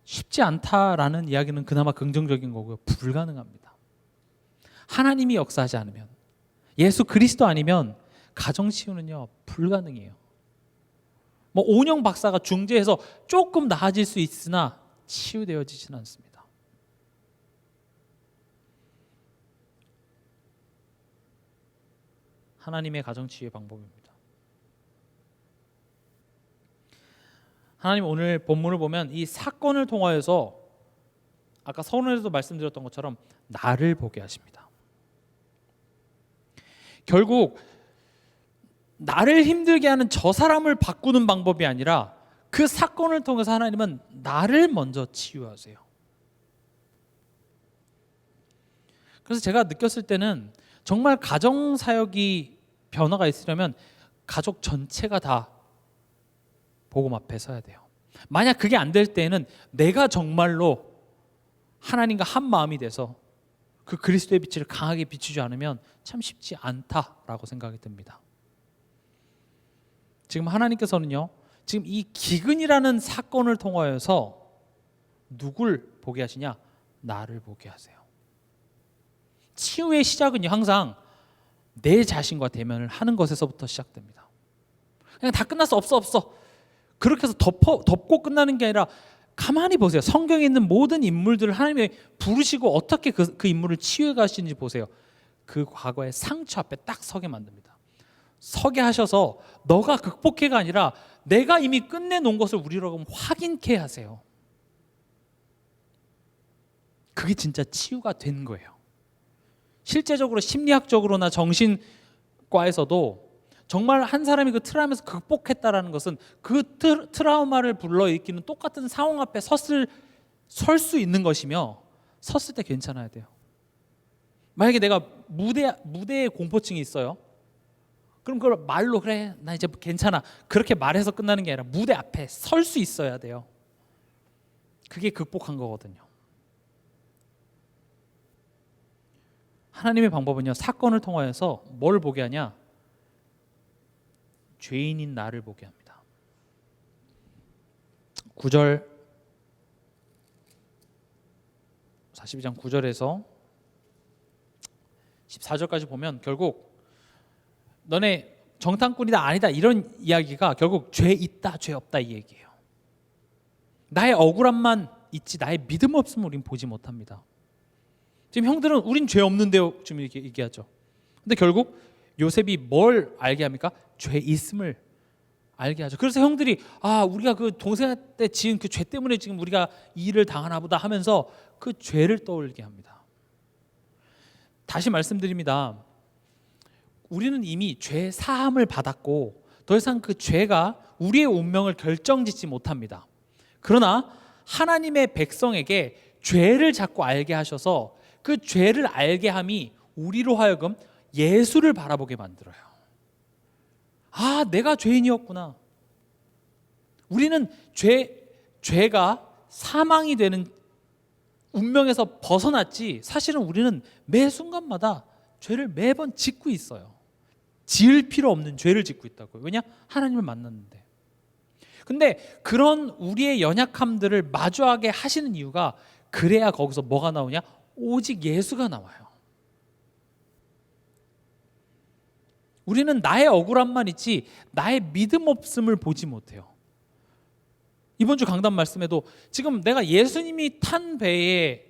쉽지 않다라는 이야기는 그나마 긍정적인 거고요. 불가능합니다. 하나님이 역사하지 않으면, 예수 그리스도 아니면 가정 치유는요, 불가능해요. 뭐 오은영 박사가 중재해서 조금 나아질 수 있으나 치유되어지지는 않습니다. 하나님의 가정 치유의 방법입니다. 하나님 오늘 본문을 보면 이 사건을 통하여서 아까 서론에서도 말씀드렸던 것처럼 나를 보게 하십니다. 결국 나를 힘들게 하는 저 사람을 바꾸는 방법이 아니라 그 사건을 통해서 하나님은 나를 먼저 치유하세요. 그래서 제가 느꼈을 때는 정말 가정 사역이 변화가 있으려면 가족 전체가 다 복음 앞에 서야 돼요. 만약 그게 안 될 때에는 내가 정말로 하나님과 한 마음이 돼서 그 그리스도의 빛을 강하게 비추지 않으면 참 쉽지 않다라고 생각이 듭니다. 지금 하나님께서는요, 지금 이 기근이라는 사건을 통하여서 누굴 보게 하시냐? 나를 보게 하세요. 치유의 시작은요, 항상 내 자신과 대면을 하는 것에서부터 시작됩니다. 그냥 다 끝났어, 없어 그렇게 해서 덮고 끝나는 게 아니라 가만히 보세요. 성경에 있는 모든 인물들을 하나님이 부르시고 어떻게 그 인물을 치유해 가시는지 보세요. 그 과거의 상처 앞에 딱 서게 만듭니다. 서게 하셔서 너가 극복해가 아니라 내가 이미 끝내놓은 것을 우리로 확인케 하세요. 그게 진짜 치유가 된 거예요. 실제적으로 심리학적으로나 정신과에서도 정말 한 사람이 그 트라우마에서 극복했다라는 것은 그 트라우마를 불러일으키는 똑같은 상황 앞에 설 수 있는 것이며, 섰을 때 괜찮아야 돼요. 만약에 내가 무대에 공포증이 있어요. 그럼 그걸 말로 그래 나 이제 괜찮아 그렇게 말해서 끝나는 게 아니라 무대 앞에 설 수 있어야 돼요. 그게 극복한 거거든요. 하나님의 방법은요, 사건을 통하여서 뭘 보게 하냐? 죄인인 나를 보게 합니다. 9절 42장 9절에서 14절까지 보면 결국 너네 정탐꾼이다 아니다 이런 이야기가 결국 죄 있다 죄 없다 이 얘기예요. 나의 억울함만 있지 나의 믿음 없음을 우린 보지 못합니다. 지금 형들은 우린 죄 없는데요 지금 이렇게 얘기하죠. 근데 결국 요셉이 뭘 알게 합니까? 죄 있음을 알게 하죠. 그래서 형들이 우리가 그 동생한테 지은 그 죄 때문에 지금 우리가 이 일을 당하나 보다 하면서 그 죄를 떠올리게 합니다. 다시 말씀드립니다. 우리는 이미 죄 사함을 받았고 더 이상 그 죄가 우리의 운명을 결정짓지 못합니다. 그러나 하나님의 백성에게 죄를 자꾸 알게 하셔서 그 죄를 알게 함이 우리로 하여금 예수를 바라보게 만들어요. 내가 죄인이었구나. 우리는 죄가 사망이 되는 운명에서 벗어났지 사실은 우리는 매 순간마다 죄를 매번 짓고 있어요. 지을 필요 없는 죄를 짓고 있다고요. 왜냐? 하나님을 만났는데. 근데 그런 우리의 연약함들을 마주하게 하시는 이유가 그래야 거기서 뭐가 나오냐? 오직 예수가 나와요. 우리는 나의 억울함만 있지 나의 믿음 없음을 보지 못해요. 이번 주 강단 말씀에도 지금 내가 예수님이 탄 배에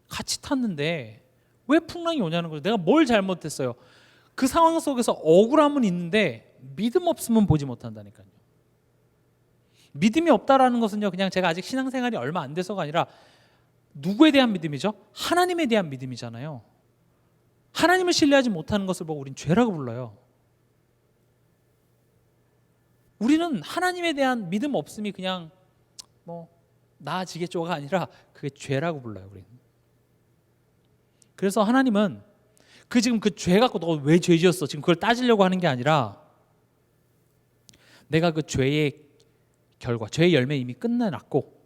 같이 탔는데 왜 풍랑이 오냐는 거죠. 내가 뭘 잘못했어요. 그 상황 속에서 억울함은 있는데 믿음 없음은 보지 못한다니까요. 믿음이 없다라는 것은요, 그냥 제가 아직 신앙생활이 얼마 안 돼서가 아니라 누구에 대한 믿음이죠? 하나님에 대한 믿음이잖아요. 하나님을 신뢰하지 못하는 것을 보고 우린 죄라고 불러요. 우리는 하나님에 대한 믿음 없음이 그냥 뭐 나아지겠죠가 아니라 그게 죄라고 불러요. 우리는. 그래서 하나님은 지금 그 죄 갖고 너 왜 죄 지었어? 지금 그걸 따지려고 하는 게 아니라 내가 그 죄의 결과, 죄의 열매 이미 끝내놨고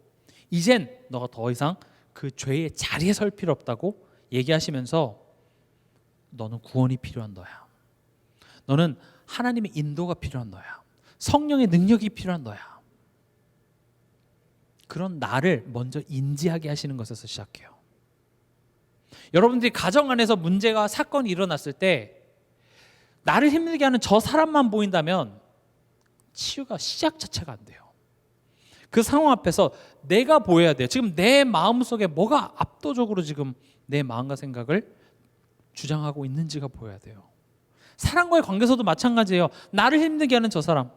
이젠 너가 더 이상 그 죄의 자리에 설 필요 없다고 얘기하시면서 너는 구원이 필요한 너야. 너는 하나님의 인도가 필요한 너야. 성령의 능력이 필요한 너야. 그런 나를 먼저 인지하게 하시는 것에서 시작해요. 여러분들이 가정 안에서 문제가 사건이 일어났을 때 나를 힘들게 하는 저 사람만 보인다면 치유가 시작 자체가 안 돼요. 그 상황 앞에서 내가 보여야 돼요. 지금 내 마음속에 뭐가 압도적으로 지금 내 마음과 생각을 주장하고 있는지가 보여야 돼요. 사람과의 관계에서도 마찬가지예요. 나를 힘들게 하는 저 사람,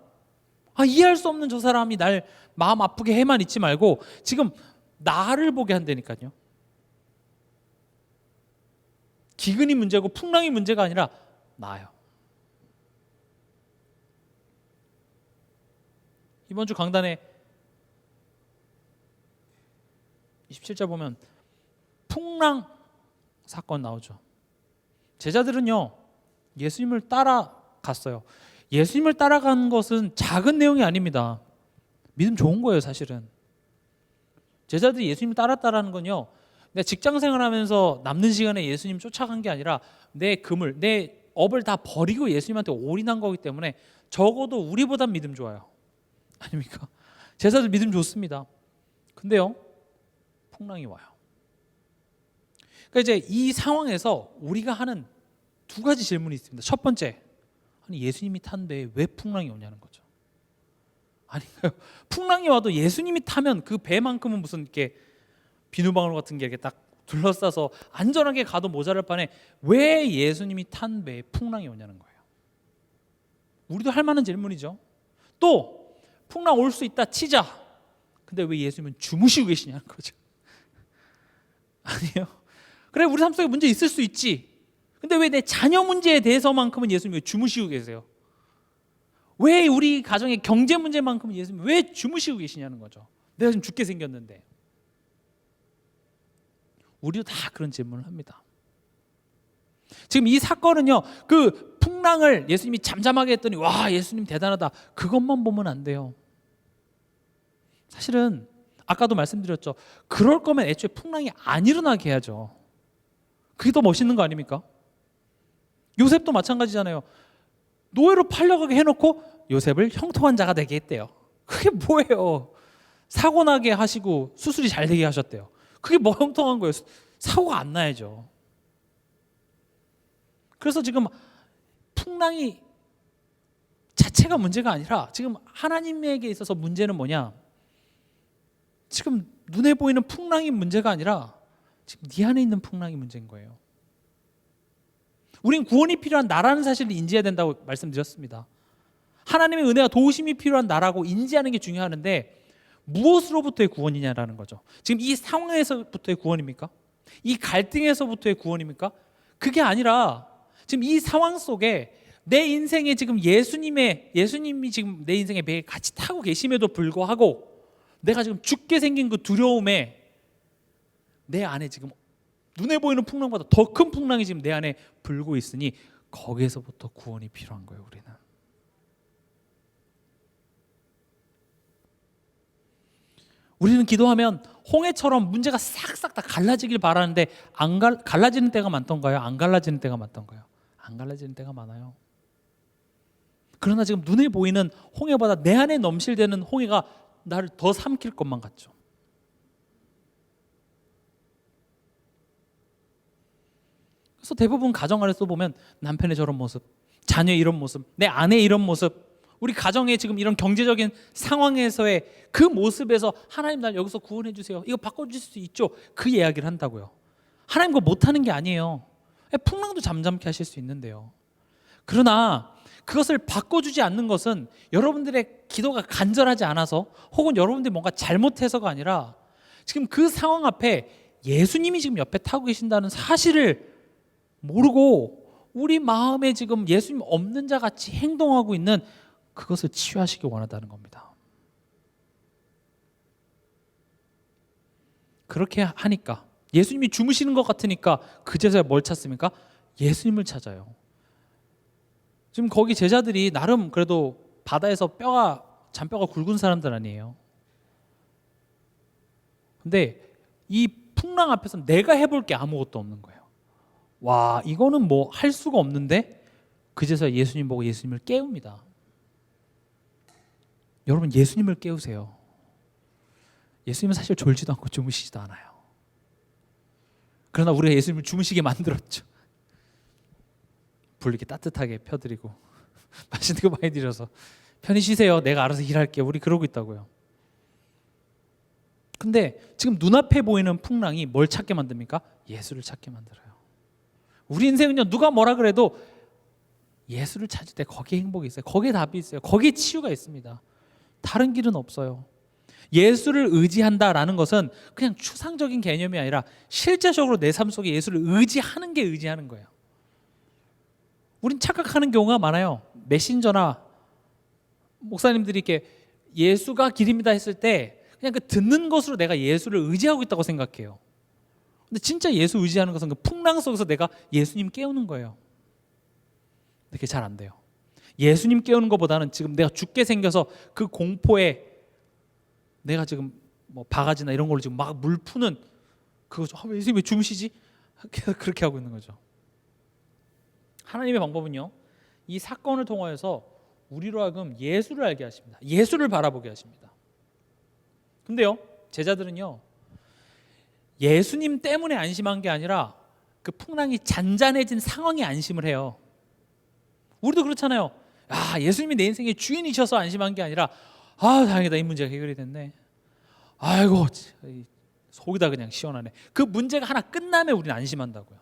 이해할 수 없는 저 사람이 날 마음 아프게 해만 있지 말고 지금 나를 보게 한다니까요. 기근이 문제고 풍랑이 문제가 아니라 나요. 이번 주 강단에 27절 보면 풍랑 사건 나오죠. 제자들은요 예수님을 따라갔어요. 예수님을 따라간 것은 작은 내용이 아닙니다. 믿음 좋은 거예요. 사실은 제자들이 예수님을 따랐다라는 건요, 내가 직장 생활하면서 남는 시간에 예수님 쫓아간 게 아니라 내 금을, 내 업을 다 버리고 예수님한테 올인한 거기 때문에 적어도 우리보단 믿음 좋아요. 아닙니까? 제자들 믿음 좋습니다. 근데요 풍랑이 와요. 그러니까 이제 이 상황에서 우리가 하는 두 가지 질문이 있습니다. 첫 번째, 아니 예수님이 탄 배에 왜 풍랑이 오냐는 거죠. 아닌가요? 풍랑이 와도 예수님이 타면 그 배만큼은 무슨 이렇게 비누방울 같은 게 이렇게 딱 둘러싸서 안전하게 가도 모자랄 판에 왜 예수님이 탄 배에 풍랑이 오냐는 거예요. 우리도 할 만한 질문이죠. 또 풍랑 올 수 있다 치자. 근데 왜 예수님은 주무시고 계시냐는 거죠. 아니에요. 그래 우리 삶 속에 문제 있을 수 있지. 근데 왜 내 자녀 문제에 대해서만큼은 예수님이 왜 주무시고 계세요? 왜 우리 가정의 경제 문제만큼은 예수님이 왜 주무시고 계시냐는 거죠. 내가 지금 죽게 생겼는데. 우리도 다 그런 질문을 합니다. 지금 이 사건은요, 그 풍랑을 예수님이 잠잠하게 했더니 와 예수님 대단하다 그것만 보면 안 돼요. 사실은 아까도 말씀드렸죠. 그럴 거면 애초에 풍랑이 안 일어나게 해야죠. 그게 더 멋있는 거 아닙니까? 요셉도 마찬가지잖아요. 노예로 팔려가게 해놓고 요셉을 형통한 자가 되게 했대요. 그게 뭐예요? 사고 나게 하시고 수술이 잘 되게 하셨대요. 그게 뭐 형통한 거예요? 사고가 안 나야죠. 그래서 지금 풍랑이 자체가 문제가 아니라 지금 하나님에게 있어서 문제는 뭐냐? 지금 눈에 보이는 풍랑이 문제가 아니라 지금 네 안에 있는 풍랑이 문제인 거예요. 우린 구원이 필요한 나라는 사실을 인지해야 된다고 말씀드렸습니다. 하나님의 은혜와 도우심이 필요한 나라고 인지하는 게 중요한데 무엇으로부터의 구원이냐라는 거죠. 지금 이 상황에서부터의 구원입니까? 이 갈등에서부터의 구원입니까? 그게 아니라 지금 이 상황 속에 내 인생에 지금 예수님이 지금 내 인생의 배에 같이 타고 계심에도 불구하고 내가 지금 죽게 생긴 그 두려움에 내 안에 지금 눈에 보이는 풍랑보다 더 큰 풍랑이 지금 내 안에 불고 있으니 거기에서부터 구원이 필요한 거예요. 우리는 기도하면 홍해처럼 문제가 싹싹 다 갈라지길 바라는데 갈라지는 때가 많던가요? 안 갈라지는 때가 많던가요? 안 갈라지는 때가 많아요. 그러나 지금 눈에 보이는 홍해보다 내 안에 넘실대는 홍해가 나를 더 삼킬 것만 같죠. 그래서 대부분 가정 안에서 보면 남편의 저런 모습, 자녀의 이런 모습, 내 아내의 이런 모습, 우리 가정의 지금 이런 경제적인 상황에서의 그 모습에서 하나님 날 여기서 구원해 주세요, 이거 바꿔주실 수 있죠, 그 이야기를 한다고요. 하나님 그거 못하는 게 아니에요. 풍랑도 잠잠케 하실 수 있는데요. 그러나 그것을 바꿔주지 않는 것은 여러분들의 기도가 간절하지 않아서 혹은 여러분들이 뭔가 잘못해서가 아니라 지금 그 상황 앞에 예수님이 지금 옆에 타고 계신다는 사실을 모르고 우리 마음에 지금 예수님 없는 자 같이 행동하고 있는 그것을 치유하시기 원한다는 겁니다. 그렇게 하니까 예수님이 주무시는 것 같으니까 그제서야 뭘 찾습니까? 예수님을 찾아요. 지금 거기 제자들이 나름 그래도 바다에서 잔뼈가 굵은 사람들 아니에요. 근데 이 풍랑 앞에서 내가 해볼 게 아무것도 없는 거예요. 와, 이거는 뭐 할 수가 없는데 그제서야 예수님 보고 예수님을 깨웁니다. 여러분, 예수님을 깨우세요. 예수님은 사실 졸지도 않고 주무시지도 않아요. 그러나 우리가 예수님을 주무시게 만들었죠. 불 이렇게 따뜻하게 펴드리고 맛있는 거 많이 드려서 편히 쉬세요, 내가 알아서 일할게요, 우리 그러고 있다고요. 근데 지금 눈앞에 보이는 풍랑이 뭘 찾게 만듭니까? 예수를 찾게 만들어요. 우리 인생은요, 누가 뭐라 그래도 예수를 찾을 때 거기에 행복이 있어요. 거기에 답이 있어요. 거기에 치유가 있습니다. 다른 길은 없어요. 예수를 의지한다라는 것은 그냥 추상적인 개념이 아니라 실제적으로 내 삶 속에 예수를 의지하는 게 의지하는 거예요. 우린 착각하는 경우가 많아요. 메신저나 목사님들이 이렇게 예수가 길입니다 했을 때 그냥 그 듣는 것으로 내가 예수를 의지하고 있다고 생각해요. 근데 진짜 예수 의지하는 것은 그 풍랑 속에서 내가 예수님 깨우는 거예요. 근데 그게 잘 안 돼요. 예수님 깨우는 것보다는 지금 내가 죽게 생겨서 그 공포에 내가 지금 뭐 바가지나 이런 걸로 지금 막 물 푸는 그거죠. 예수님 왜 주무시지? 계속 그렇게 하고 있는 거죠. 하나님의 방법은요, 이 사건을 통하여서 우리로 하여금 예수를 알게 하십니다. 예수를 바라보게 하십니다. 근데요, 제자들은요, 예수님 때문에 안심한 게 아니라 그 풍랑이 잔잔해진 상황에 안심을 해요. 우리도 그렇잖아요. 예수님이 내 인생의 주인이셔서 안심한 게 아니라 다행이다, 이 문제가 해결이 됐네, 아이고 속이 다 그냥 시원하네, 그 문제가 하나 끝나면 우리는 안심한다고요.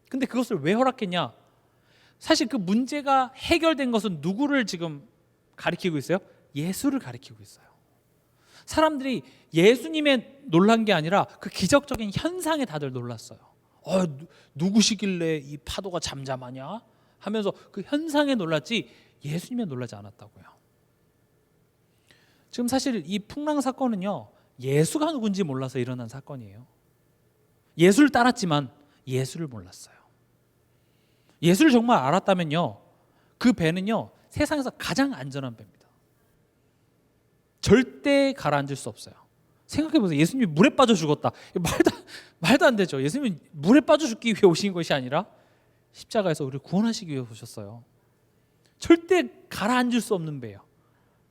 근데 그것을 왜 허락했냐? 사실 그 문제가 해결된 것은 누구를 지금 가리키고 있어요? 예수를 가리키고 있어요. 사람들이 예수님에 놀란 게 아니라 그 기적적인 현상에 다들 놀랐어요. 누구시길래 이 파도가 잠잠하냐 하면서 그 현상에 놀랐지 예수님에 놀라지 않았다고요. 지금 사실 이 풍랑 사건은요, 예수가 누군지 몰라서 일어난 사건이에요. 예수를 따랐지만 예수를 몰랐어요. 예수를 정말 알았다면요, 그 배는요 세상에서 가장 안전한 배입니다. 절대 가라앉을 수 없어요. 생각해보세요. 예수님이 물에 빠져 죽었다, 말도 안 되죠. 예수님은 물에 빠져 죽기 위해 오신 것이 아니라 십자가에서 우리를 구원하시기 위해 오셨어요. 절대 가라앉을 수 없는 배예요.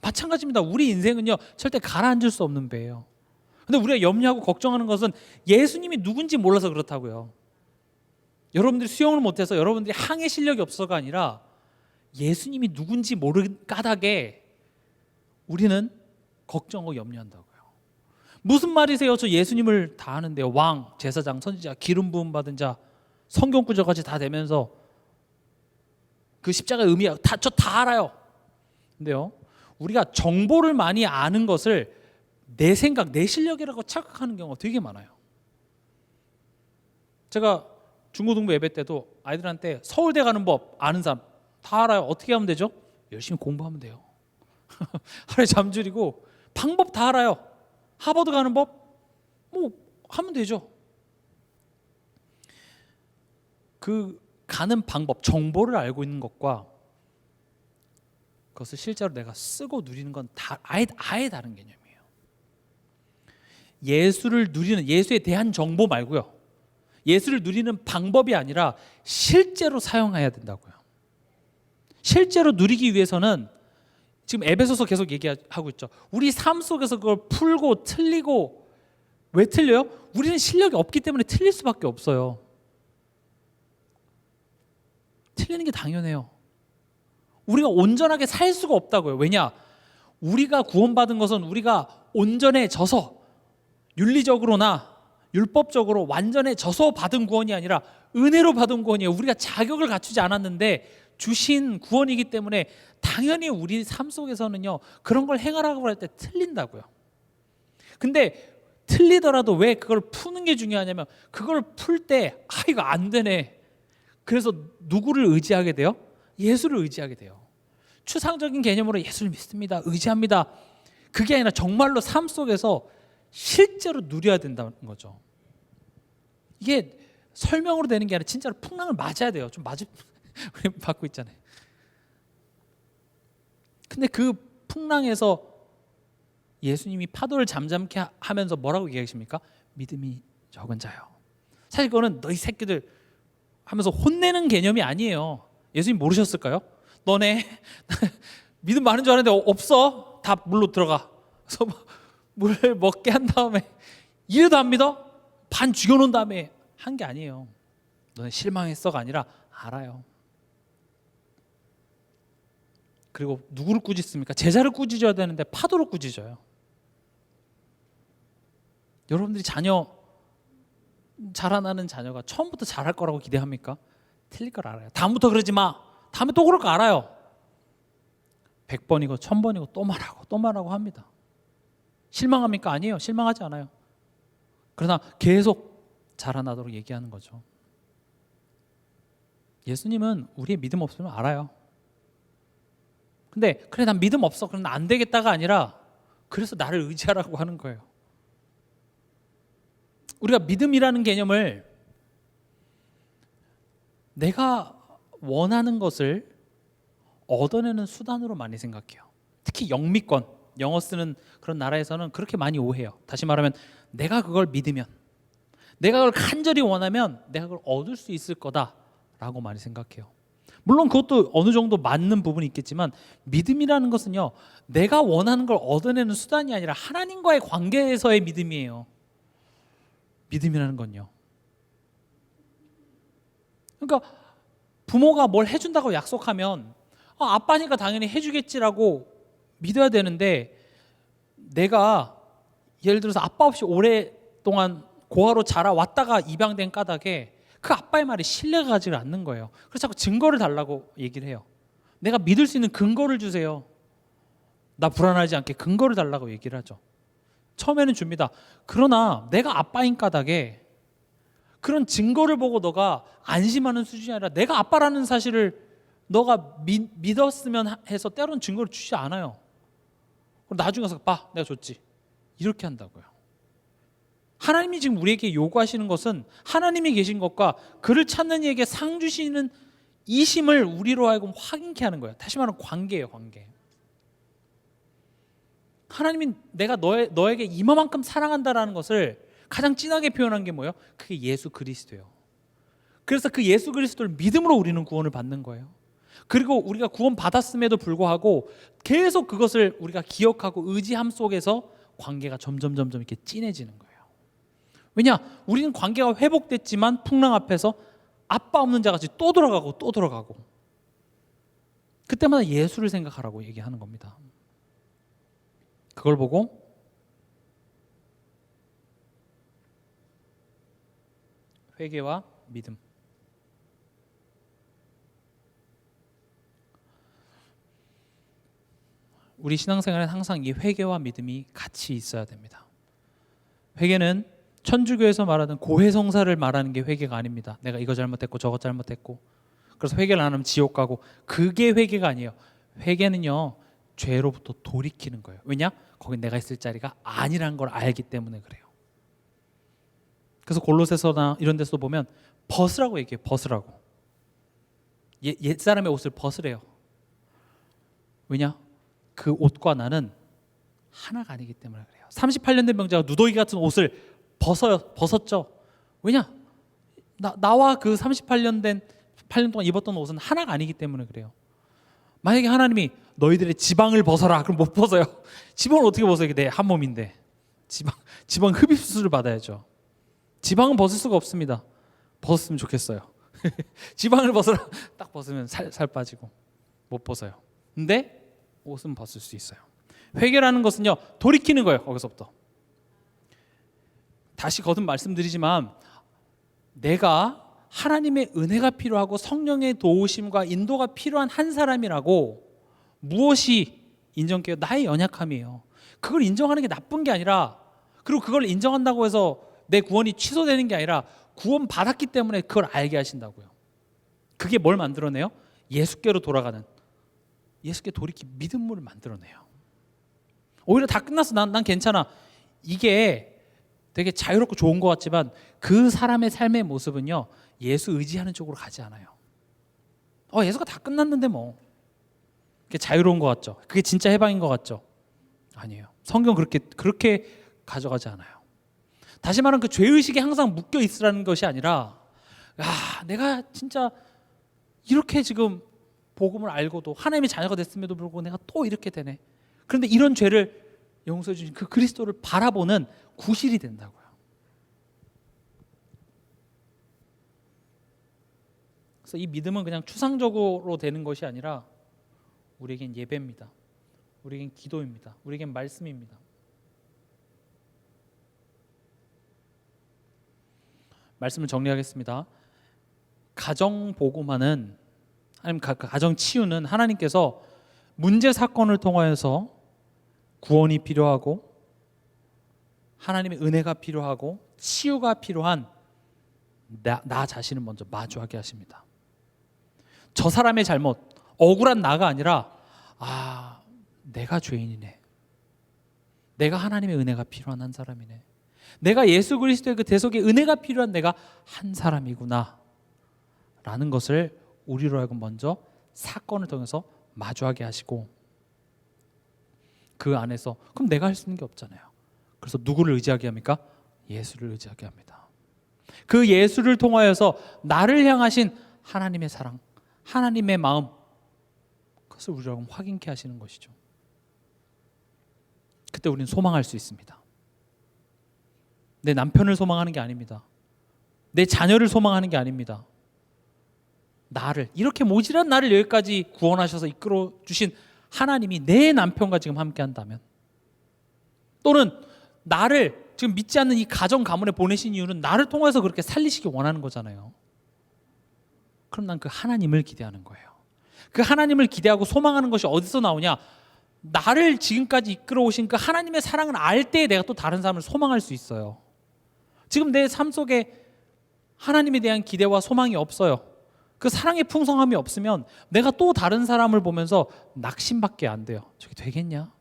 마찬가지입니다. 우리 인생은요 절대 가라앉을 수 없는 배예요. 근데 우리가 염려하고 걱정하는 것은 예수님이 누군지 몰라서 그렇다고요. 여러분들이 수영을 못해서 여러분들이 항해 실력이 없어서가 아니라 예수님이 누군지 모르는 까닭에 우리는 걱정하고 염려한다고요. 무슨 말이세요? 저 예수님을 다 아는데요. 왕, 제사장, 선지자, 기름 부음 받은 자, 성경 구절까지 다 되면서 그 십자가의 의미 저 다 알아요. 근데요, 우리가 정보를 많이 아는 것을 내 생각, 내 실력이라고 착각하는 경우가 되게 많아요. 제가 중고등부 예배 때도 아이들한테 서울대 가는 법 아는 사람 다 알아요. 어떻게 하면 되죠? 열심히 공부하면 돼요. 하루에 잠줄이고 방법 다 알아요. 하버드 가는 법 뭐 하면 되죠. 그 가는 방법, 정보를 알고 있는 것과 그것을 실제로 내가 쓰고 누리는 건 아예 다른 개념이에요. 예수를 누리는, 예수에 대한 정보 말고요, 예수를 누리는 방법이 아니라 실제로 사용해야 된다고요. 실제로 누리기 위해서는 지금 에베소서 계속 얘기하고 있죠. 우리 삶 속에서 그걸 풀고 틀리고. 왜 틀려요? 우리는 실력이 없기 때문에 틀릴 수밖에 없어요. 틀리는 게 당연해요. 우리가 온전하게 살 수가 없다고요. 왜냐? 우리가 구원받은 것은 우리가 온전해져서 윤리적으로나 율법적으로 완전해져서 받은 구원이 아니라 은혜로 받은 구원이에요. 우리가 자격을 갖추지 않았는데 주신 구원이기 때문에 당연히 우리 삶 속에서는요, 그런 걸 행하라고 할 때 틀린다고요. 근데 틀리더라도 왜 그걸 푸는 게 중요하냐면, 그걸 풀 때 이거 안 되네. 그래서 누구를 의지하게 돼요? 예수를 의지하게 돼요. 추상적인 개념으로 예수를 믿습니다, 의지합니다. 그게 아니라 정말로 삶 속에서 실제로 누려야 된다는 거죠. 이게 설명으로 되는 게 아니라 진짜로 풍랑을 맞아야 돼요. 좀 우리 받고 있잖아요. 근데 그 풍랑에서 예수님이 파도를 잠잠케 하면서 뭐라고 얘기하십니까? 믿음이 적은 자요. 사실 그거는 너희 새끼들 하면서 혼내는 개념이 아니에요. 예수님 모르셨을까요? 너네 믿음 많은 줄 알았는데 없어. 다 물로 들어가. 그래서 물을 먹게 한 다음에 이래도 안 믿어? 반 죽여놓은 다음에 한 게 아니에요. 너네 실망했어가 아니라 알아요. 그리고 누구를 꾸짖습니까? 제자를 꾸짖어야 되는데 파도를 꾸짖어요. 여러분들이 자라나는 자녀가 처음부터 잘할 거라고 기대합니까? 틀릴 걸 알아요. 다음부터 그러지 마. 다음에 또 그럴 거 알아요. 100번이고 1000번이고 또 말하고 합니다. 실망합니까? 아니에요. 실망하지 않아요. 그러나 계속 자라나도록 얘기하는 거죠. 예수님은 우리의 믿음 없으면 알아요. 근데 그래 난 믿음 없어, 그럼 안 되겠다가 아니라 그래서 나를 의지하라고 하는 거예요. 우리가 믿음이라는 개념을 내가 원하는 것을 얻어내는 수단으로 많이 생각해요. 특히 영미권, 영어 쓰는 그런 나라에서는 그렇게 많이 오해해요. 다시 말하면 내가 그걸 믿으면, 내가 그걸 간절히 원하면 내가 그걸 얻을 수 있을 거다라고 많이 생각해요. 물론 그것도 어느 정도 맞는 부분이 있겠지만, 믿음이라는 것은요, 내가 원하는 걸 얻어내는 수단이 아니라 하나님과의 관계에서의 믿음이에요. 믿음이라는 건요. 그러니까 부모가 뭘 해준다고 약속하면 아빠니까 당연히 해주겠지라고 믿어야 되는데, 내가 예를 들어서 아빠 없이 오랫동안 고아로 자라왔다가 입양된 까닭에 그 아빠의 말이 신뢰가 가지를 않는 거예요. 그래서 자꾸 증거를 달라고 얘기를 해요. 내가 믿을 수 있는 근거를 주세요. 나 불안하지 않게 근거를 달라고 얘기를 하죠. 처음에는 줍니다. 그러나 내가 아빠인 까닭에 그런 증거를 보고 너가 안심하는 수준이 아니라 내가 아빠라는 사실을 너가 믿었으면 해서 때로는 증거를 주지 않아요. 그럼 나중에 가서 봐, 내가 줬지, 이렇게 한다고요. 하나님이 지금 우리에게 요구하시는 것은 하나님이 계신 것과 그를 찾는 이에게 상 주시는 이심을 우리로 하여금 확인케 하는 거예요. 다시 말하면 관계예요, 관계. 하나님이 내가 너에게 이만큼 사랑한다라는 것을 가장 진하게 표현한 게 뭐예요? 그게 예수 그리스도예요. 그래서 그 예수 그리스도를 믿음으로 우리는 구원을 받는 거예요. 그리고 우리가 구원 받았음에도 불구하고 계속 그것을 우리가 기억하고 의지함 속에서 관계가 점점 이렇게 진해지는 거예요. 왜냐? 우리는 관계가 회복됐지만 풍랑 앞에서 아빠 없는 자같이 또 들어가고 그때마다 예수를 생각하라고 얘기하는 겁니다. 그걸 보고 회개와 믿음, 우리 신앙생활에는 항상 이 회개와 믿음이 같이 있어야 됩니다. 회개는 천주교에서 말하는 고해성사를 말하는 게 회개가 아닙니다. 내가 이거 잘못했고 저거 잘못했고 그래서 회개를 안 하면 지옥 가고, 그게 회개가 아니에요. 회개는요, 죄로부터 돌이키는 거예요. 왜냐? 거긴 내가 있을 자리가 아니란 걸 알기 때문에 그래요. 그래서 골로새서나 이런 데서 보면 벗으라고 얘기해요. 벗으라고. 옛사람의 옷을 벗으래요. 왜냐? 그 옷과 나는 하나가 아니기 때문에 그래요. 38년 된 병자가 누더기 같은 옷을 벗었죠. 왜냐? 나와 그 8년 동안 입었던 옷은 하나가 아니기 때문에 그래요. 만약에 하나님이 너희들의 지방을 벗어라, 그럼 못 벗어요. 지방을 어떻게 벗어요? 내 한 몸인데. 지방 흡입 수술을 받아야죠. 지방은 벗을 수가 없습니다. 벗었으면 좋겠어요. 지방을 벗어라, 딱 벗으면 살 빠지고 못 벗어요. 근데 옷은 벗을 수 있어요. 회개라는 것은요, 돌이키는 거예요. 거기서부터. 다시 거듭 말씀드리지만, 내가 하나님의 은혜가 필요하고 성령의 도우심과 인도가 필요한 한 사람이라고 무엇이 인정해요? 나의 연약함이에요. 그걸 인정하는 게 나쁜 게 아니라, 그리고 그걸 인정한다고 해서 내 구원이 취소되는 게 아니라 구원 받았기 때문에 그걸 알게 하신다고요. 그게 뭘 만들어내요? 예수께로 돌아가는, 예수께 돌이키 믿음을 만들어내요. 오히려 다 끝났어, 난 괜찮아, 이게 되게 자유롭고 좋은 것 같지만 그 사람의 삶의 모습은요, 예수 의지하는 쪽으로 가지 않아요. 예수가 다 끝났는데 뭐, 그게 자유로운 것 같죠? 그게 진짜 해방인 것 같죠? 아니에요. 성경 그렇게 가져가지 않아요. 다시 말하면 그 죄의식에 항상 묶여 있으라는 것이 아니라, 내가 진짜 이렇게 지금 복음을 알고도 하나님의 자녀가 됐음에도 불구하고 내가 또 이렇게 되네. 그런데 이런 죄를 용서해 주신 그 그리스도를 바라보는 구실이 된다고요. 그래서 이 믿음은 그냥 추상적으로 되는 것이 아니라 우리에겐 예배입니다. 우리에겐 기도입니다. 우리에겐 말씀입니다. 말씀을 정리하겠습니다. 가정 복음화는, 아니면 가정 치유는 하나님께서 문제 사건을 통하여서 구원이 필요하고 하나님의 은혜가 필요하고 치유가 필요한 나 자신을 먼저 마주하게 하십니다. 저 사람의 잘못, 억울한 나가 아니라, 내가 죄인이네, 내가 하나님의 은혜가 필요한 한 사람이네, 내가 예수 그리스도의 그 대속의 은혜가 필요한 내가 한 사람이구나 라는 것을 우리로 하여금 먼저 사건을 통해서 마주하게 하시고, 그 안에서 그럼 내가 할 수 있는 게 없잖아요. 그래서 누구를 의지하게 합니까? 예수를 의지하게 합니다. 그 예수를 통하여서 나를 향하신 하나님의 사랑, 하나님의 마음, 그것을 우리로 확인케 하시는 것이죠. 그때 우리는 소망할 수 있습니다. 내 남편을 소망하는 게 아닙니다. 내 자녀를 소망하는 게 아닙니다. 나를, 이렇게 모질한 나를 여기까지 구원하셔서 이끌어 주신 하나님이 내 남편과 지금 함께 한다면, 또는 나를 지금 믿지 않는 이 가정 가문에 보내신 이유는 나를 통해서 그렇게 살리시기 원하는 거잖아요. 그럼 난 그 하나님을 기대하는 거예요. 그 하나님을 기대하고 소망하는 것이 어디서 나오냐? 나를 지금까지 이끌어 오신 그 하나님의 사랑을 알 때 내가 또 다른 사람을 소망할 수 있어요. 지금 내 삶 속에 하나님에 대한 기대와 소망이 없어요. 그 사랑의 풍성함이 없으면 내가 또 다른 사람을 보면서 낙심밖에 안 돼요. 저게 되겠냐?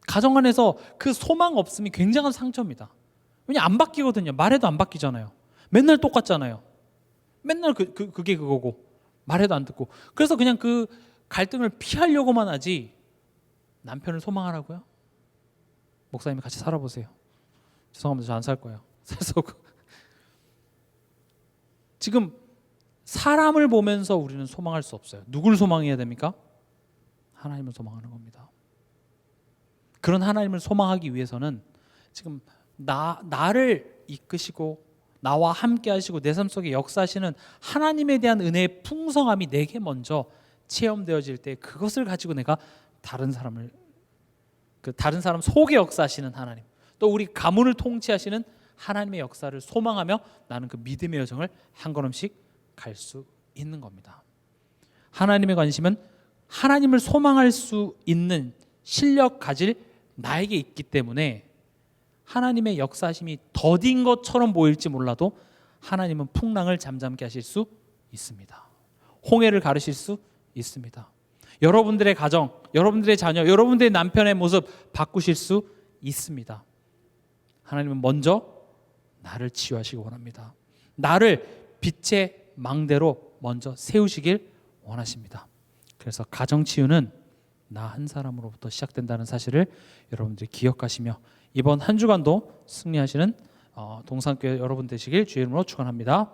가정 안에서 그 소망 없음이 굉장한 상처입니다. 왜냐, 안 바뀌거든요. 말해도 안 바뀌잖아요. 맨날 똑같잖아요. 맨날 그게 그거고 말해도 안 듣고. 그래서 그냥 그 갈등을 피하려고만 하지, 남편을 소망하라고요? 목사님이 같이 살아보세요. 죄송합니다. 저 안 살 거예요. 지금 사람을 보면서 우리는 소망할 수 없어요. 누굴 소망해야 됩니까? 하나님을 소망하는 겁니다. 그런 하나님을 소망하기 위해서는 지금 나를 이끄시고 나와 함께 하시고 내 삶 속에 역사하시는 하나님에 대한 은혜의 풍성함이 내게 먼저 체험되어질 때, 그것을 가지고 내가 다른 사람 속에 역사하시는 하나님, 또 우리 가문을 통치하시는 하나님의 역사를 소망하며 나는 그 믿음의 여정을 한 걸음씩 갈 수 있는 겁니다. 하나님의 관심은 하나님을 소망할 수 있는 실력 가질 나에게 있기 때문에 하나님의 역사심이 더딘 것처럼 보일지 몰라도 하나님은 풍랑을 잠잠케 하실 수 있습니다. 홍해를 가르실 수 있습니다. 여러분들의 가정, 여러분들의 자녀, 여러분들의 남편의 모습 바꾸실 수 있습니다. 하나님은 먼저 나를 치유하시기 원합니다. 나를 빛의 망대로 먼저 세우시길 원하십니다. 그래서 가정 치유는 나 한 사람으로부터 시작된다는 사실을 여러분들이 기억하시며 이번 한 주간도 승리하시는 동산교회 여러분 되시길 주의 이름으로 축원합니다.